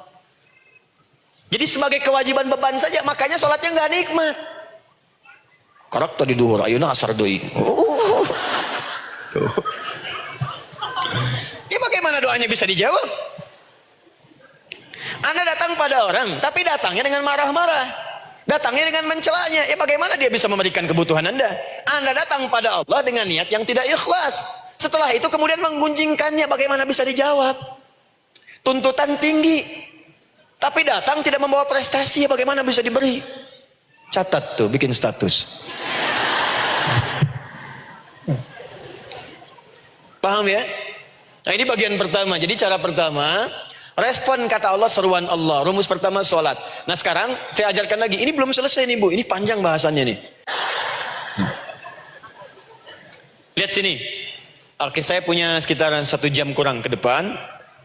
Jadi sebagai kewajiban beban saja, makanya sholatnya nggak nikmat. Karak tadi duhur, ayeuna asar deui. Tuh. Ya bagaimana doanya bisa dijawab? Anda datang pada orang, tapi datangnya dengan marah-marah, datangnya dengan mencelanya. Ya bagaimana dia bisa memberikan kebutuhan Anda? Anda datang pada Allah dengan niat yang tidak ikhlas. Setelah itu kemudian menggunjingkannya, bagaimana bisa dijawab? Tuntutan tinggi, tapi datang tidak membawa prestasi, ya bagaimana bisa diberi? Catat tuh, bikin status. Paham ya? Nah ini bagian pertama. Jadi cara pertama, respon kata Allah, seruan Allah. Rumus pertama sholat. Nah sekarang saya ajarkan lagi. Ini belum selesai nih Bu, ini panjang bahasannya nih. Lihat sini. Oke, saya punya sekitaran 1 jam kurang ke depan.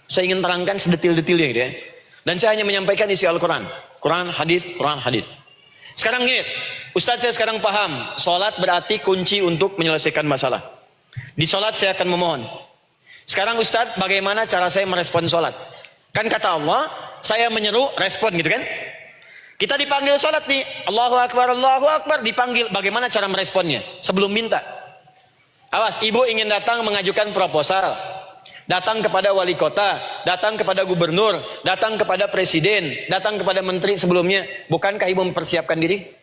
Saya ingin terangkan sedetil-detilnya gitu ya. Dan saya hanya menyampaikan isi Al-Quran. Quran, hadis, Quran, hadis. Sekarang gini, Ustadz saya sekarang paham. Sholat berarti kunci untuk menyelesaikan masalah. Di sholat saya akan memohon. Sekarang Ustadz, bagaimana cara saya merespon sholat? Kan kata Allah, saya menyeru, respon gitu kan? Kita dipanggil sholat nih, Allahu Akbar, dipanggil. Bagaimana cara meresponnya? Sebelum minta. Awas, ibu ingin datang mengajukan proposal. Datang kepada wali kota, datang kepada gubernur, datang kepada presiden, datang kepada menteri sebelumnya. Bukankah ibu mempersiapkan diri?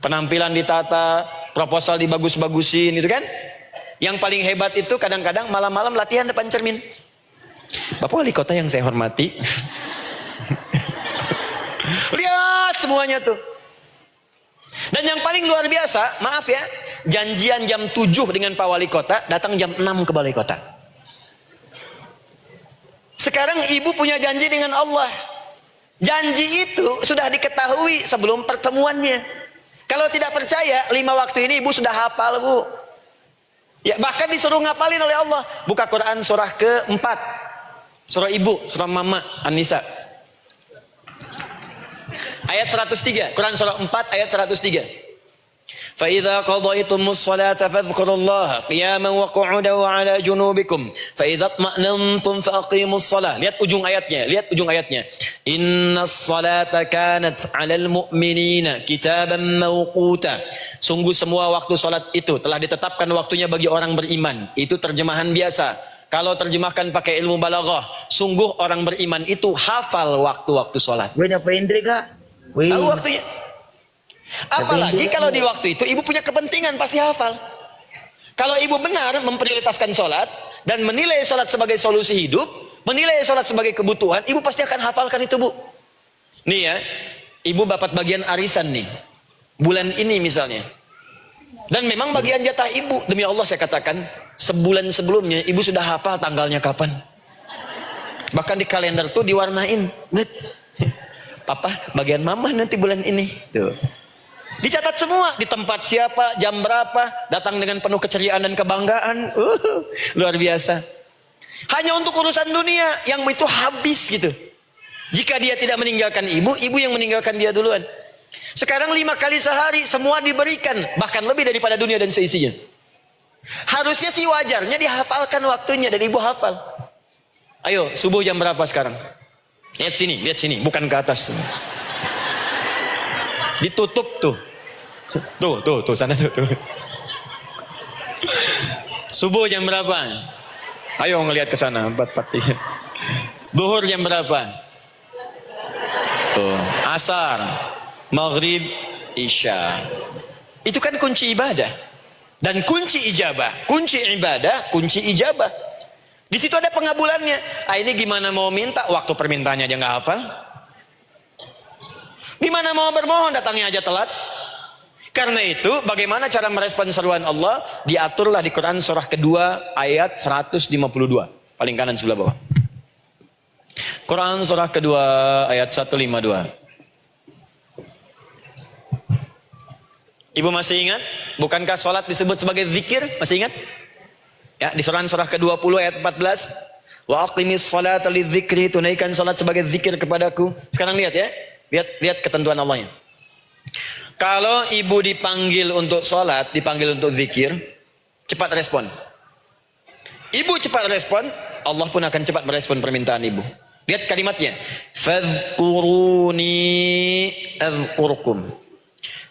Penampilan ditata, proposal dibagus-bagusin, gitu kan? Yang paling hebat itu kadang-kadang malam-malam latihan depan cermin. Bapak wali kota yang saya hormati. Lihat semuanya tuh. Dan yang paling luar biasa, maaf ya, janjian jam 7 dengan Pak Wali Kota, datang jam 6 ke Balai Kota. Sekarang ibu punya janji dengan Allah. Janji itu sudah diketahui sebelum pertemuannya. Kalau tidak percaya, 5 waktu ini ibu sudah hafal, Bu. Ya, bahkan disuruh ngapalin oleh Allah. Buka Quran surah ke-4. Surah ibu, surah mama, An-Nisa. Ayat 103, Quran surah 4 ayat 103. فَإِذَا قَضَيْتُمُ الصَّلَاةَ فَاذْكُرُوا اللَّهَ قِيَامًا وَقُعُودًا وَعَلَى جُنُوبِكُمْ فَإِذَا اطْمَأْنَنْتُمْ فَأَقِيمُوا الصَّلَاةَ. Lihat ujung ayatnya. إِنَّ الصَّلَاةَ كَانَتْ عَلَى الْمُؤْمِنِينَ كِتَابًا مَوْقُوتًا. Sungguh semua waktu salat itu telah ditetapkan waktunya bagi orang beriman. Itu terjemahan biasa. Kalau terjemahkan pakai ilmu balaghah, sungguh orang beriman itu hafal waktu-waktu salat. Gue nyampein Indri kak. Tahu waktunya. Apalagi kalau di waktu itu ibu punya kepentingan pasti hafal. Kalau ibu benar memprioritaskan sholat dan menilai sholat sebagai solusi hidup, menilai sholat sebagai kebutuhan, ibu pasti akan hafalkan itu, Bu. Nih ya, ibu dapat bagian arisan nih, bulan ini misalnya. Dan memang bagian jatah ibu, demi Allah saya katakan, sebulan sebelumnya ibu sudah hafal tanggalnya kapan. Bahkan di kalender tuh diwarnain. Papa, bagian mama nanti bulan ini. Tuh. Dicatat semua, di tempat siapa, jam berapa, datang dengan penuh keceriaan dan kebanggaan. Luar biasa. Hanya untuk urusan dunia yang itu habis gitu. Jika dia tidak meninggalkan ibu, ibu yang meninggalkan dia duluan. Sekarang 5 kali sehari semua diberikan, bahkan lebih daripada dunia dan seisinya. Harusnya sih wajarnya dihafalkan waktunya dan ibu hafal. Ayo, subuh jam berapa sekarang? Lihat sini, bukan ke atas. Ditutup tuh. Tuh, sana tuh. Subuh jam berapa? Ayo ngelihat ke sana, 4:43. Zuhur jam berapa? Tuh, asar, maghrib, isya. Itu kan kunci ibadah. Dan kunci ijabah, kunci ibadah, kunci ijabah. Di situ ada pengabulannya. Ini gimana mau minta, waktu permintaannya aja nggak hafal. Gimana mau bermohon, datangnya aja telat. Karena itu bagaimana cara merespon seruan Allah diaturlah di Quran surah kedua ayat 152, paling kanan sebelah bawah. Quran surah kedua ayat 152. Ibu masih ingat? Bukankah sholat disebut sebagai zikir? Masih ingat? Ya, di surah ke-20 ayat 14. Wa aqimis sholata lidzikri, tunaikan sholat sebagai zikir kepadaku. Sekarang lihat ya. Lihat ketentuan Allahnya. Kalau ibu dipanggil untuk sholat, dipanggil untuk zikir, cepat respon. Ibu cepat respon, Allah pun akan cepat merespon permintaan ibu. Lihat kalimatnya. Fadhkuruni adzkurkum.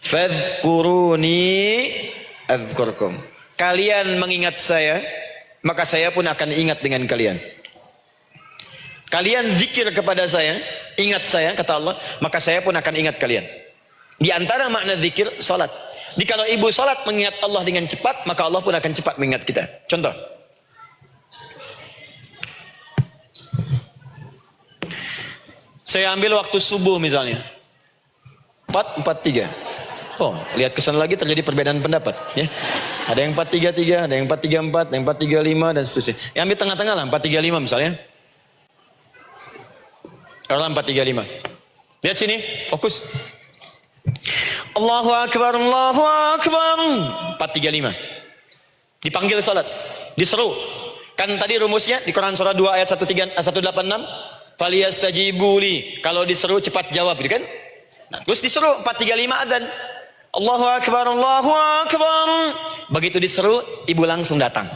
Fadhkuruni adzkurkum. Kalian mengingat saya, maka saya pun akan ingat dengan kalian. Kalian zikir kepada saya, ingat saya, kata Allah, maka saya pun akan ingat kalian. Di antara makna zikir, salat. Jika ibu salat mengingat Allah dengan cepat, maka Allah pun akan cepat mengingat kita. Contoh. Saya ambil waktu subuh misalnya. 4:43. Oh, lihat kesan lagi terjadi perbedaan pendapat. Ya. Ada yang 4:33, ada yang 4:34, ada yang 4:35, dan seterusnya. Yang ambil tengah-tengah lah, 4:35 misalnya. Orang 4:35. Lihat sini, fokus. Allahu Akbar, Allahu Akbar. 4:35. Dipanggil salat. diseru. Kan tadi rumusnya di Quran surah 2 ayat 186, faliyastajibuli, kalau diseru cepat jawab, gitu kan? Nah, terus diseru 435 adzan. Allahu akbar, Allahu akbar. Begitu diseru, ibu langsung datang.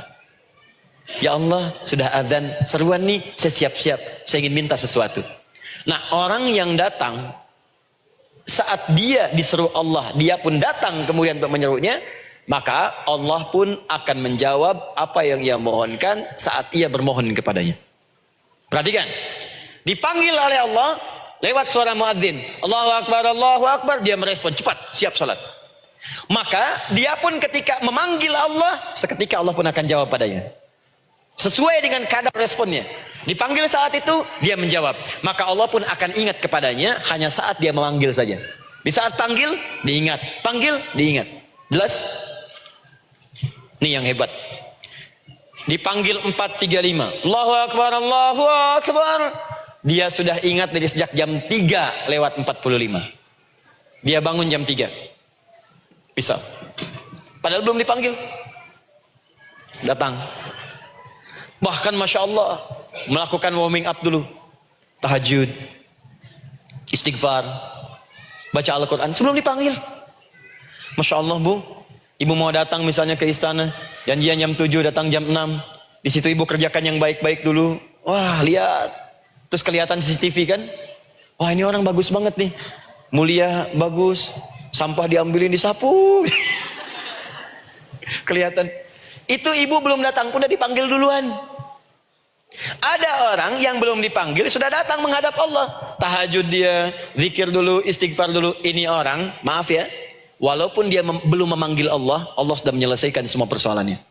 Ya Allah, sudah adzan, seruan nih, saya siap-siap, saya ingin minta sesuatu. Nah, orang yang datang saat dia diseru Allah, dia pun datang kemudian untuk menyerunya, maka Allah pun akan menjawab apa yang ia mohonkan saat ia bermohon kepadanya. Perhatikan, dipanggil oleh Allah lewat suara muadzin, Allahu Akbar, dia merespon cepat, siap salat. Maka dia pun ketika memanggil Allah, seketika Allah pun akan jawab padanya. Sesuai dengan kadar responnya. Dipanggil saat itu, dia menjawab. Maka Allah pun akan ingat kepadanya hanya saat dia memanggil saja. Di saat panggil, diingat. Panggil, diingat. Jelas? Ini yang hebat. Dipanggil 435. Allahu Akbar, Allahu Akbar. Dia sudah ingat dari sejak jam 3 lewat 45. Dia bangun jam 3. Bisa. Padahal belum dipanggil. Datang. Bahkan Masya Allah, melakukan warming up dulu. Tahajud. Istighfar. Baca Al-Quran sebelum dipanggil. Masya Allah Bu, ibu mau datang misalnya ke istana, janjian jam 7, datang jam 6. Di situ ibu kerjakan yang baik-baik dulu. Wah, lihat. Terus kelihatan CCTV kan? Wah, ini orang bagus banget nih. Mulia, bagus. Sampah diambilin, disapu. Kelihatan. Itu ibu belum datang pun udah dipanggil duluan. Ada orang yang belum dipanggil sudah datang menghadap Allah. Tahajud dia, zikir dulu, istighfar dulu. Ini orang, maaf ya, walaupun dia belum memanggil Allah, Allah sudah menyelesaikan semua persoalannya.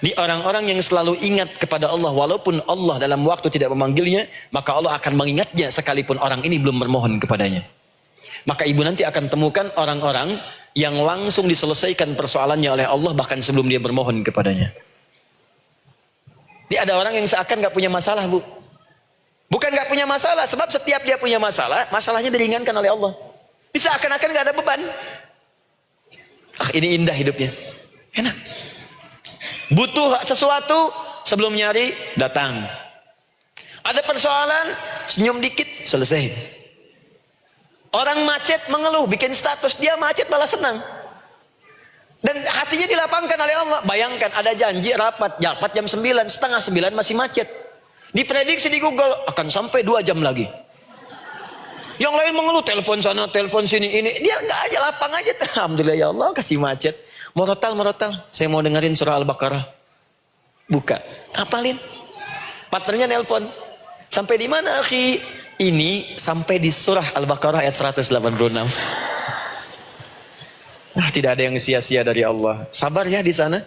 Di orang-orang yang selalu ingat kepada Allah, walaupun Allah dalam waktu tidak memanggilnya, maka Allah akan mengingatnya sekalipun orang ini belum bermohon kepadanya. Maka ibu nanti akan temukan orang-orang yang langsung diselesaikan persoalannya oleh Allah bahkan sebelum dia bermohon kepadanya. Dia ada orang yang seakan gak punya masalah Bu. Bukan gak punya masalah, sebab setiap dia punya masalah, masalahnya diringankan oleh Allah. Dia seakan-akan gak ada beban. Ah, ini indah hidupnya. Enak. Butuh sesuatu, sebelum nyari, datang. Ada persoalan, senyum dikit, selesai. Orang macet mengeluh, bikin status, dia macet malah senang. Dan hatinya dilapangkan oleh Allah. Bayangkan ada janji rapat jam 9, setengah 9 masih macet. Diprediksi di Google akan sampai 2 jam lagi. Yang lain mengeluh, telepon sana, telepon sini, ini. Dia nggak aja, lapang aja. Alhamdulillah ya Allah, kasih macet. Morotal, saya mau dengerin surah Al-Baqarah. Buka, apalin. Partnernya nelpon. Sampai di mana, akhi? Ini sampai di surah Al-Baqarah ayat 186. Nah, tidak ada yang sia-sia dari Allah. Sabar ya di sana.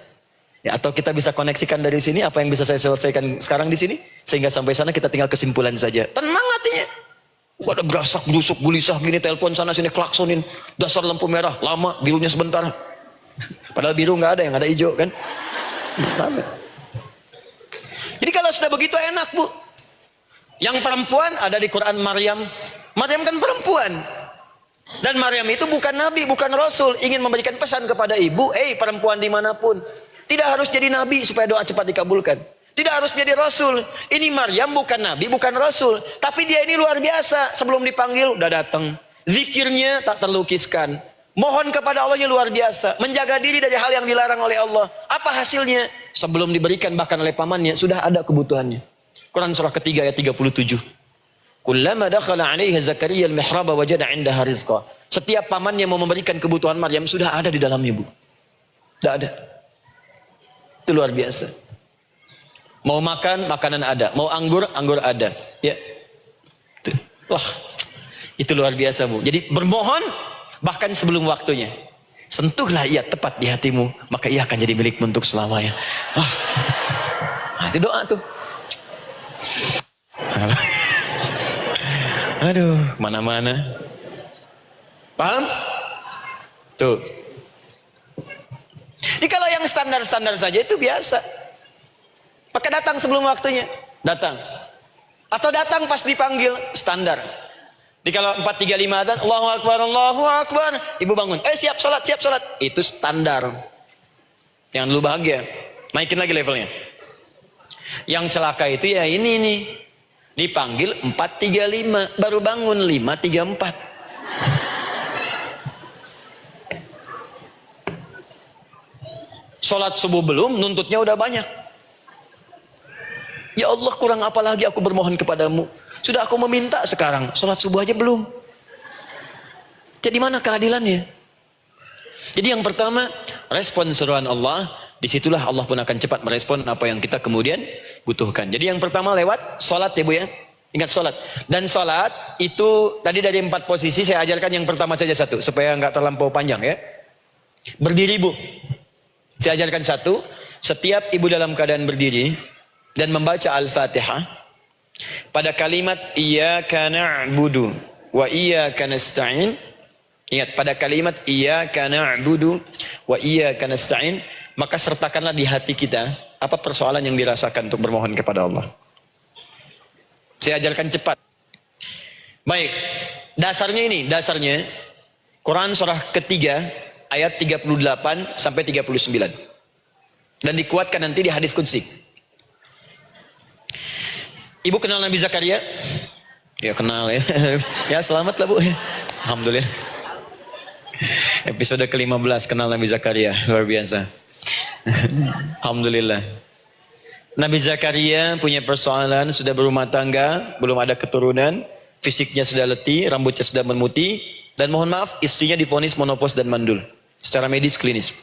Ya, atau kita bisa koneksikan dari sini apa yang bisa saya selesaikan sekarang di sini, sehingga sampai sana kita tinggal kesimpulan saja. Tenang hatinya. Gak ada berasak, berusuk, gulisah gini, telepon sana sini, klaksonin, dasar lampu merah, lama, birunya sebentar. Padahal biru nggak ada, yang ada hijau kan. Jadi kalau sudah begitu enak Bu. Yang perempuan ada di Quran Maryam. Maryam kan perempuan. Dan Maryam itu bukan nabi, bukan rasul. Ingin memberikan pesan kepada ibu, perempuan dimanapun. Tidak harus jadi nabi supaya doa cepat dikabulkan. Tidak harus menjadi rasul. Ini Maryam bukan nabi, bukan rasul. Tapi dia ini luar biasa. Sebelum dipanggil, udah datang. Zikirnya tak terlukiskan. Mohon kepada Allahnya luar biasa. Menjaga diri dari hal yang dilarang oleh Allah. Apa hasilnya? Sebelum diberikan bahkan oleh pamannya, sudah ada kebutuhannya. Quran surah ketiga ayat 37. Kullama dakhala 'alaiha Zakaria al-mihraba wajada 'indaha rizqa. Setiap pamannya mau memberikan kebutuhan Maryam sudah ada di dalamnya, Bu. Sudah ada. Itu luar biasa. Mau makan, makanan ada. Mau anggur, anggur ada. Ya. Wah, itu luar biasa, Bu. Jadi bermohon bahkan sebelum waktunya. Sentuhlah ia tepat di hatimu, maka ia akan jadi milikmu untuk selamanya. Wah. Nah, itu doa tuh. Aduh, mana-mana. Paham? Tuh. Jadi kalau yang standar-standar saja itu biasa. Pakai datang sebelum waktunya. Datang. Atau datang pas dipanggil. Standar. Jadi kalau 435 adzan, Allahu Akbar, Allahu Akbar. Ibu bangun. Siap sholat, siap sholat. Itu standar. Jangan dulu bahagia. Naikin lagi levelnya. Yang celaka itu ya ini nih. Dipanggil 435, baru bangun 534. Sholat subuh belum, nuntutnya udah banyak. Ya Allah, kurang apa lagi aku bermohon kepadamu. Sudah aku meminta sekarang, sholat subuh aja belum. Jadi mana keadilannya? Jadi yang pertama, respon seruan Allah. Disitulah Allah pun akan cepat merespon apa yang kita kemudian butuhkan. Jadi yang pertama lewat sholat ya Bu ya. Ingat sholat. Dan sholat itu tadi dari 4 posisi saya ajarkan yang pertama saja satu. Supaya nggak terlampau panjang ya. Berdiri Bu. Saya ajarkan satu. Setiap ibu dalam keadaan berdiri dan membaca Al-Fatihah. Pada kalimat Iyyaka na'budu wa iyyaka nasta'in. Ingat pada kalimat Iyyaka na'budu wa iyyaka nasta'in. Maka sertakanlah di hati kita apa persoalan yang dirasakan untuk bermohon kepada Allah. Saya ajarkan cepat. Baik, dasarnya ini, dasarnya Quran surah ketiga ayat 38 sampai 39. Dan dikuatkan nanti di hadis qudsi. Ibu kenal Nabi Zakaria? Ya kenal ya. Ya selamat lah Bu. Alhamdulillah. Episode ke-15 kenal Nabi Zakaria, luar biasa. Alhamdulillah. Nabi Zakaria punya persoalan, sudah berumah tangga, belum ada keturunan, fisiknya sudah letih, rambutnya sudah memutih, dan mohon maaf istrinya divonis menopause dan mandul secara medis klinis.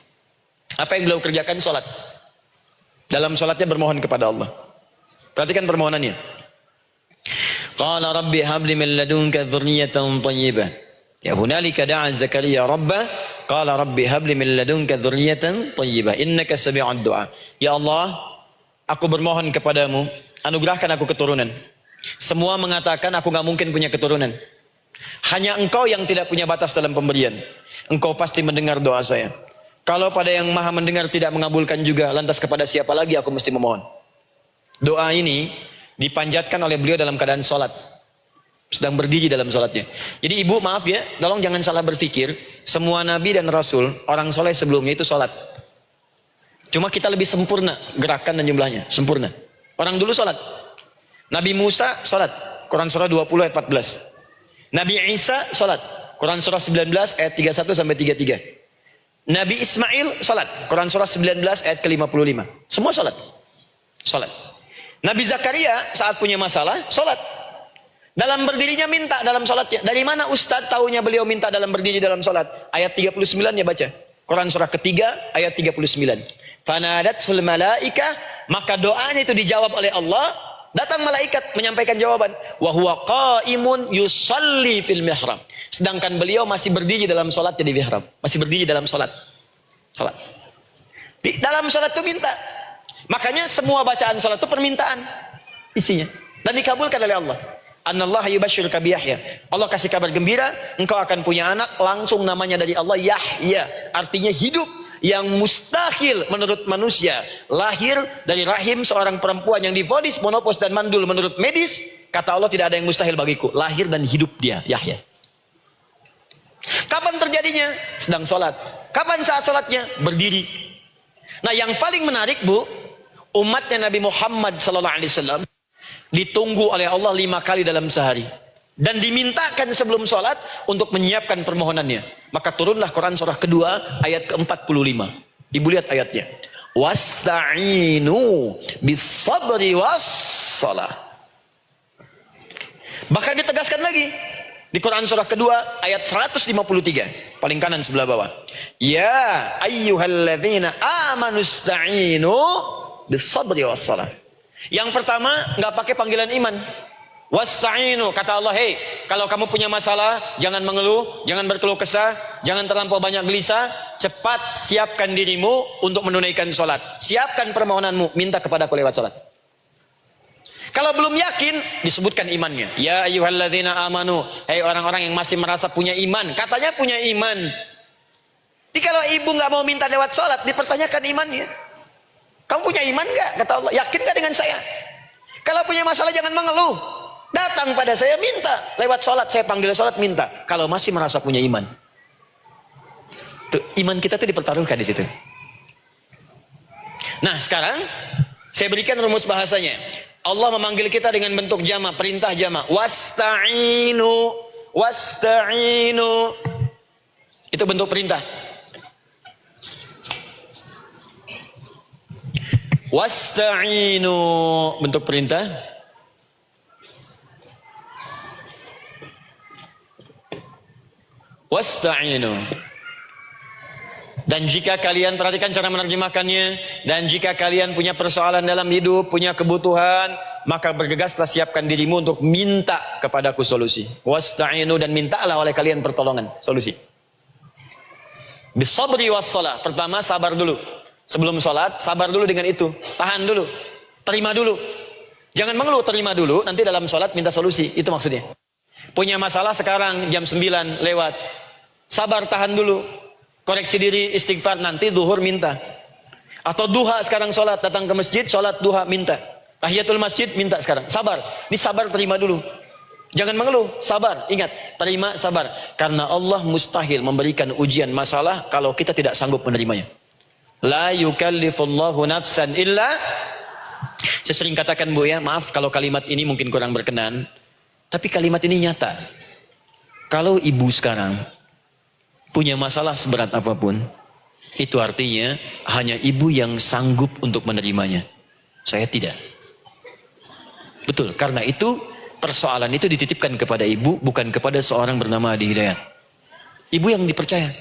Apa yang beliau kerjakan? Sholat. Dalam sholatnya bermohon kepada Allah. Perhatikan permohonannya. Qala rabbi habli min ladunka dzurriyyatan thayyibah. Ya hunalika da'a Zakaria rabbah. Qala rabbi habli min ladunka dzurriyyatan thayyibah innaka sami'ud du'a. Ya Allah, aku bermohon kepadamu, anugerahkan aku keturunan. Semua mengatakan aku gak mungkin punya keturunan. Hanya engkau yang tidak punya batas dalam pemberian. Engkau pasti mendengar doa saya. Kalau pada yang maha mendengar tidak mengabulkan juga, lantas kepada siapa lagi aku mesti memohon? Doa ini dipanjatkan oleh beliau dalam keadaan sholat. Sedang berdiri dalam sholatnya. Jadi ibu maaf ya, tolong jangan salah berpikir. Semua nabi dan rasul, orang soleh sebelumnya itu sholat. Cuma kita lebih sempurna gerakan dan jumlahnya. Sempurna. Orang dulu sholat. Nabi Musa sholat. Quran surah 20 ayat 14. Nabi Isa sholat. Quran surah 19 ayat 31 sampai 33. Nabi Ismail sholat. Quran surah 19 ayat ke-55. Semua sholat. Sholat. Nabi Zakaria saat punya masalah, sholat. Dalam berdirinya minta dalam sholatnya. Dari mana Ustadz tahunya beliau minta dalam berdiri dalam sholat? Ayat 39 ya baca. Quran surah ketiga ayat 39. Fanadatul malaika, maka doanya itu dijawab oleh Allah. Datang malaikat menyampaikan jawaban. Wa huwa qaimun yusalli fil mihrab. Sedangkan beliau masih berdiri dalam sholatnya di mihrab. Masih berdiri dalam sholat. Sholat. Di dalam sholat itu minta. Makanya semua bacaan sholat itu permintaan isinya. Dan dikabulkan oleh Allah. Anallaha yubashshiruka bi Yahya. Allah kasih kabar gembira, engkau akan punya anak, langsung namanya dari Allah Yahya. Artinya hidup yang mustahil menurut manusia. Lahir dari rahim seorang perempuan yang divonis menopause dan mandul menurut medis, kata Allah tidak ada yang mustahil bagiku. Lahir dan hidup dia, Yahya. Kapan terjadinya? Sedang sholat. Kapan saat sholatnya? Berdiri. Nah yang paling menarik Bu, umatnya Nabi Muhammad SAW ditunggu oleh Allah 5 kali dalam sehari. Dan dimintakan sebelum sholat untuk menyiapkan permohonannya. Maka turunlah Quran surah kedua ayat ke-45. Ibu lihat ayatnya. Wasta'inu bis-sabri was-salah. Bahkan ditegaskan lagi. Di Quran surah kedua ayat 153. Paling kanan sebelah bawah. Ya ayyuhalladzina amanu ista'inu bis-sabri was-salah. Yang pertama nggak pakai panggilan iman. Wasta'inu, kata Allah, hei, kalau kamu punya masalah, jangan mengeluh, jangan berkeluh kesah, jangan terlampau banyak gelisah, cepat siapkan dirimu untuk menunaikan sholat. Siapkan permohonanmu, minta kepada aku lewat sholat. Kalau belum yakin, disebutkan imannya. Ya ayyuhalladzina amanu, hei orang-orang yang masih merasa punya iman, katanya punya iman. Jadi kalau ibu nggak mau minta lewat sholat, dipertanyakan imannya. Kamu punya iman nggak? Kata Allah, yakin nggak dengan saya? Kalau punya masalah jangan mengeluh. Datang pada saya minta. Lewat sholat, saya panggil sholat minta. Kalau masih merasa punya iman. Tuh, iman kita tuh dipertaruhkan di situ. Nah, sekarang saya berikan rumus bahasanya. Allah memanggil kita dengan bentuk jama, perintah jama. Wasta'inu, wasta'inu. Itu bentuk perintah. Wasta'inu, bentuk perintah. Wasta'inu. Dan jika kalian perhatikan cara menerjemahkannya, dan jika kalian punya persoalan dalam hidup, punya kebutuhan, maka bergegaslah siapkan dirimu untuk minta kepadaku solusi. Wasta'inu, dan mintalah oleh kalian pertolongan, solusi. Bisabri wassalah. Pertama, sabar dulu. Sebelum sholat, sabar dulu dengan itu. Tahan dulu. Terima dulu. Jangan mengeluh, terima dulu. Nanti dalam sholat minta solusi. Itu maksudnya. Punya masalah sekarang jam 9 lewat. Sabar, tahan dulu. Koreksi diri, istighfar. Nanti zuhur minta. Atau duha sekarang sholat. Datang ke masjid, sholat duha minta. Tahiyatul masjid minta sekarang. Sabar. Ini sabar, terima dulu. Jangan mengeluh, sabar. Ingat, terima, sabar. Karena Allah mustahil memberikan ujian masalah kalau kita tidak sanggup menerimanya. La yukallifullahu nafsan illa. Saya sering katakan Bu ya, maaf kalau kalimat ini mungkin kurang berkenan, tapi kalimat ini nyata. Kalau ibu sekarang punya masalah seberat apapun, itu artinya hanya ibu yang sanggup untuk menerimanya. Saya tidak. Betul, karena itu persoalan itu dititipkan kepada ibu, bukan kepada seorang bernama Adi Hidayat. Ibu yang dipercaya.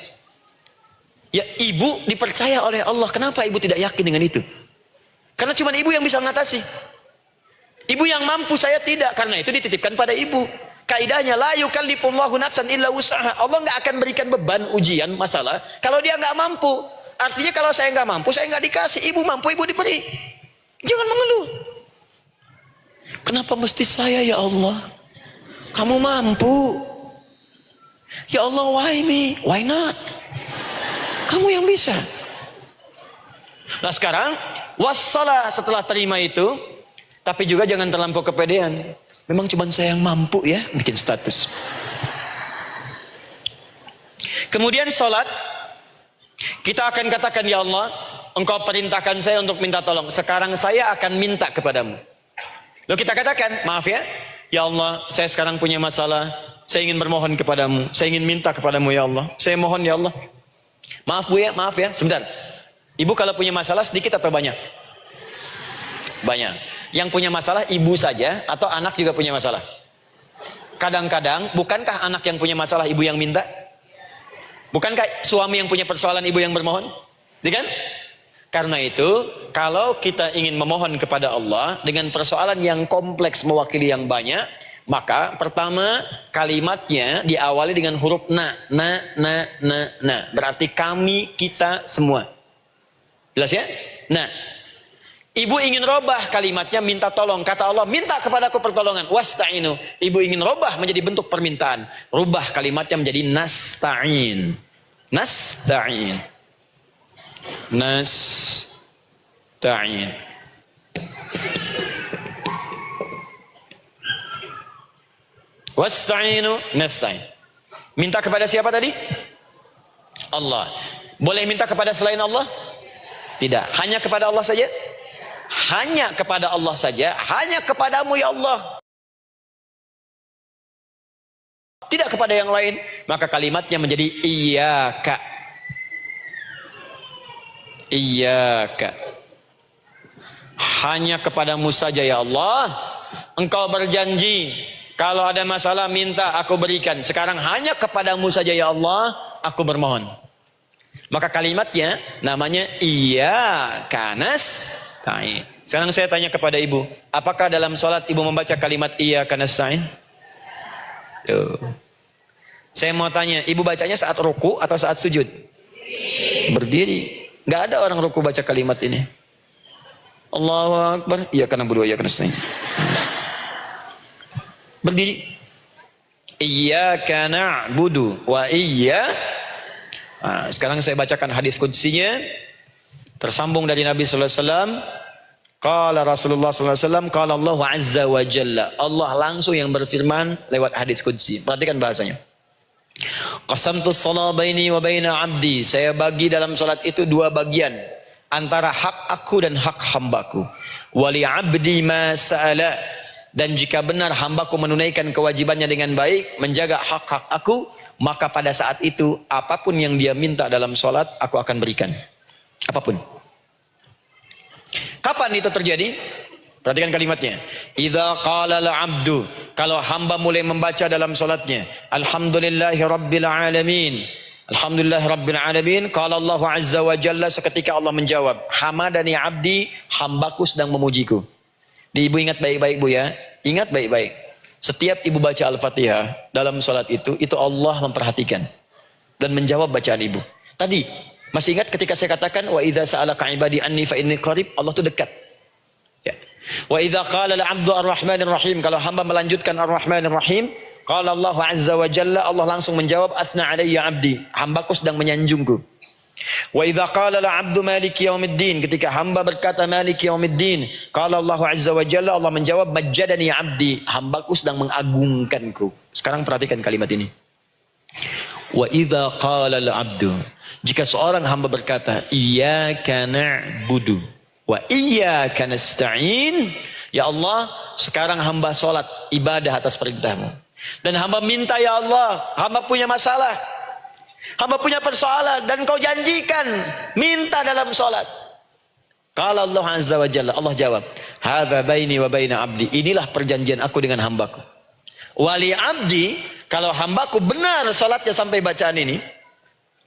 Ya, ibu dipercaya oleh Allah. Kenapa ibu tidak yakin dengan itu? Karena cuma ibu yang bisa mengatasi. Ibu yang mampu, saya tidak. Karena itu dititipkan pada ibu. Kaidahnya, la yukallifullahu nafsan illa usaha. Allah nggak akan berikan beban, ujian, masalah kalau dia nggak mampu. Artinya kalau saya nggak mampu, saya nggak dikasih. Ibu mampu, ibu diberi. Jangan mengeluh. Kenapa mesti saya ya Allah? Kamu mampu. Ya Allah, why me? Why not? Kamu yang bisa. Nah sekarang wassalah, setelah terima itu, tapi juga jangan terlampau kepedean. Memang cuma saya yang mampu ya bikin status. Kemudian sholat, kita akan katakan, ya Allah, Engkau perintahkan saya untuk minta tolong. Sekarang saya akan minta kepadamu. Lalu kita katakan, maaf ya, ya Allah, saya sekarang punya masalah. Saya ingin bermohon kepadamu. Saya ingin minta kepadamu ya Allah. Saya mohon ya Allah. Maaf Bu ya, maaf ya, sebentar. Ibu kalau punya masalah sedikit atau banyak? Banyak. Yang punya masalah ibu saja atau anak juga punya masalah? Kadang-kadang, bukankah anak yang punya masalah ibu yang minta? Bukankah suami yang punya persoalan ibu yang bermohon? Kan? Karena itu, kalau kita ingin memohon kepada Allah dengan persoalan yang kompleks mewakili yang banyak, maka pertama kalimatnya diawali dengan huruf na. Berarti kami, kita, semua. Jelas ya? Nah, ibu ingin robah kalimatnya minta tolong. Kata Allah, minta kepadaku pertolongan. Wasta'inu. Ibu ingin robah menjadi bentuk permintaan. Rubah kalimatnya menjadi nasta'in. Nasta'in. Nasta'in. Wasta'inu nasta'in. Minta kepada siapa tadi? Allah. Boleh minta kepada selain Allah? Tidak. Hanya kepada Allah saja? Hanya kepada Allah saja. Hanya kepadamu ya Allah. Tidak kepada yang lain. Maka kalimatnya menjadi iyyaka. Iyyaka. Hanya kepadamu saja ya Allah. Engkau berjanji, kalau ada masalah minta aku berikan. Sekarang hanya kepadamu saja ya Allah aku bermohon. Maka kalimatnya namanya iyyaka nasta'in. Sekarang saya tanya kepada ibu, apakah dalam sholat ibu membaca kalimat iyyaka nasta'in? Tuh. Saya mau tanya, ibu bacanya saat ruku atau saat sujud? Berdiri. Gak ada orang ruku baca kalimat ini. Allahu Akbar. Iyyaka na'budu wa iyyaka nasta'in. Berdiri. Iyyaka na'budu wa sekarang saya bacakan hadis qudsinya. Tersambung dari Nabi sallallahu alaihi wasallam. Qala Rasulullah sallallahu alaihi wasallam, qala Allah azza wa jalla. Allah langsung yang berfirman lewat hadis qudsi. Perhatikan bahasanya. Qasamtu shalah baini wa baina 'abdi. Saya bagi dalam salat itu dua bagian antara hak aku dan hak hambaku. Wali abdi ma sa'ala, dan jika benar hambaku menunaikan kewajibannya dengan baik, menjaga hak-hak aku, maka pada saat itu apapun yang dia minta dalam sholat aku akan berikan. Apapun. Kapan itu terjadi? Perhatikan kalimatnya. Idza qala al-'abdu, kalau hamba mulai membaca dalam salatnya, alhamdulillahi rabbil alamin. Alhamdulillahi rabbil alamin, qala Allah azza wa jalla, seketika Allah menjawab, hamadani 'abdi, hambaku sedang memujiku. Ibu ingat baik-baik Bu ya. Ingat baik-baik. Setiap ibu baca Al-Fatihah dalam salat itu Allah memperhatikan dan menjawab bacaan ibu. Tadi masih ingat ketika saya katakan wa idza sa'alaka 'ibadi anni fa inni qarib, Allah itu dekat. Ya. Wa idza qala al-'abdu ar-rahmanir rahim, kalau hamba melanjutkan ar-rahmanir rahim, qala Allah azza wa jalla, Allah langsung menjawab athna alayya 'abdi, hambaku sedang menyanjungku. Wa idza qala al-'abdu maliki yaumiddin, ketika hamba berkata maliki yaumiddin, qala Allah azza wa jalla, Allah menjawab majjadani 'abdi, hambaku sedang mengagungkanku. Sekarang perhatikan kalimat ini. Wa idza qala al-'abdu, jika seorang hamba berkata iyyaka na'budu wa iyyaka nasta'in, ya Allah, sekarang hamba salat ibadah atas perintahmu, dan hamba minta ya Allah, hamba punya masalah, hamba punya persoalan, dan kau janjikan minta dalam salat. Qala Allah azza wa jalla, Allah jawab, hadza baini wa baina 'abdi, inilah perjanjian aku dengan hambaku. Wali 'abdi, kalau hambaku benar salatnya sampai bacaan ini,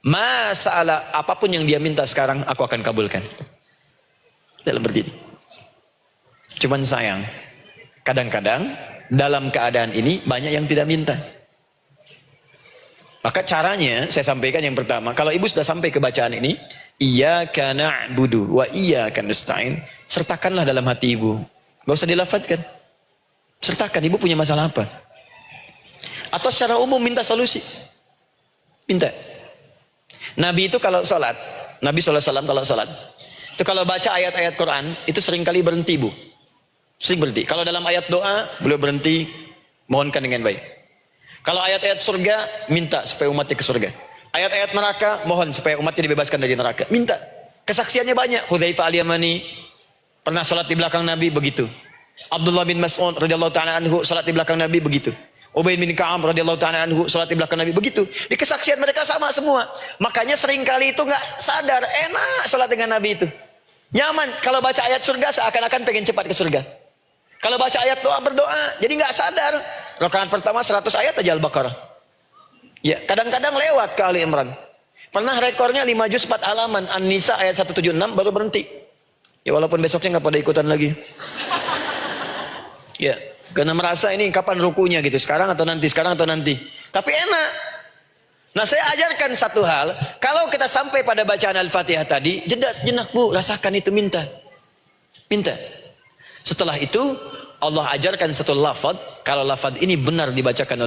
masalah apapun yang dia minta sekarang aku akan kabulkan. Dalam berdiri. Cuman sayang, kadang-kadang dalam keadaan ini banyak yang tidak minta. Maka caranya saya sampaikan yang pertama, kalau ibu sudah sampai ke bacaan ini, iyyaka na'budu wa iyyaka nasta'in, sertakanlah dalam hati ibu. Gak usah dilafadzkan. Sertakan, ibu punya masalah apa? Atau secara umum minta solusi. Minta. Nabi itu kalau sholat, Nabi SAW kalau sholat, itu kalau baca ayat-ayat Quran, itu seringkali berhenti Bu. Sering berhenti. Kalau dalam ayat doa, beliau berhenti, mohonkan dengan baik. Kalau ayat-ayat surga, minta supaya umatnya ke surga. Ayat-ayat neraka, mohon supaya umatnya dibebaskan dari neraka. Minta. Kesaksiannya banyak. Hudzaifah al-Yamani pernah sholat di belakang Nabi, begitu. Abdullah bin Mas'ud radhiyallahu ta'ala anhu sholat di belakang Nabi, begitu. Ubay bin Ka'ab radhiyallahu ta'ala anhu salat di belakang Nabi, begitu. Di kesaksian mereka sama semua. Makanya seringkali itu nggak sadar, enak salat dengan Nabi itu. Nyaman. Kalau baca ayat surga seakan-akan pengen cepat ke surga. Kalau baca ayat doa berdoa, jadi nggak sadar. Rakaat pertama 100 ayat aja Al-Baqarah. Ya, kadang-kadang lewat ke Ali Imran. Pernah rekornya 5 juz 4 halaman, An-Nisa ayat 176 baru berhenti. Ya walaupun besoknya nggak pada ikutan lagi. Ya. Karena merasa ini kapan rukunya gitu, sekarang atau nanti, sekarang atau nanti. Tapi enak. Nah saya ajarkan satu hal, kalau kita sampai pada bacaan Al-Fatihah tadi, jeda sejenak Bu, rasakan itu, minta. Minta. Setelah itu Allah ajarkan satu lafaz, kalau lafaz ini benar dibacakan oleh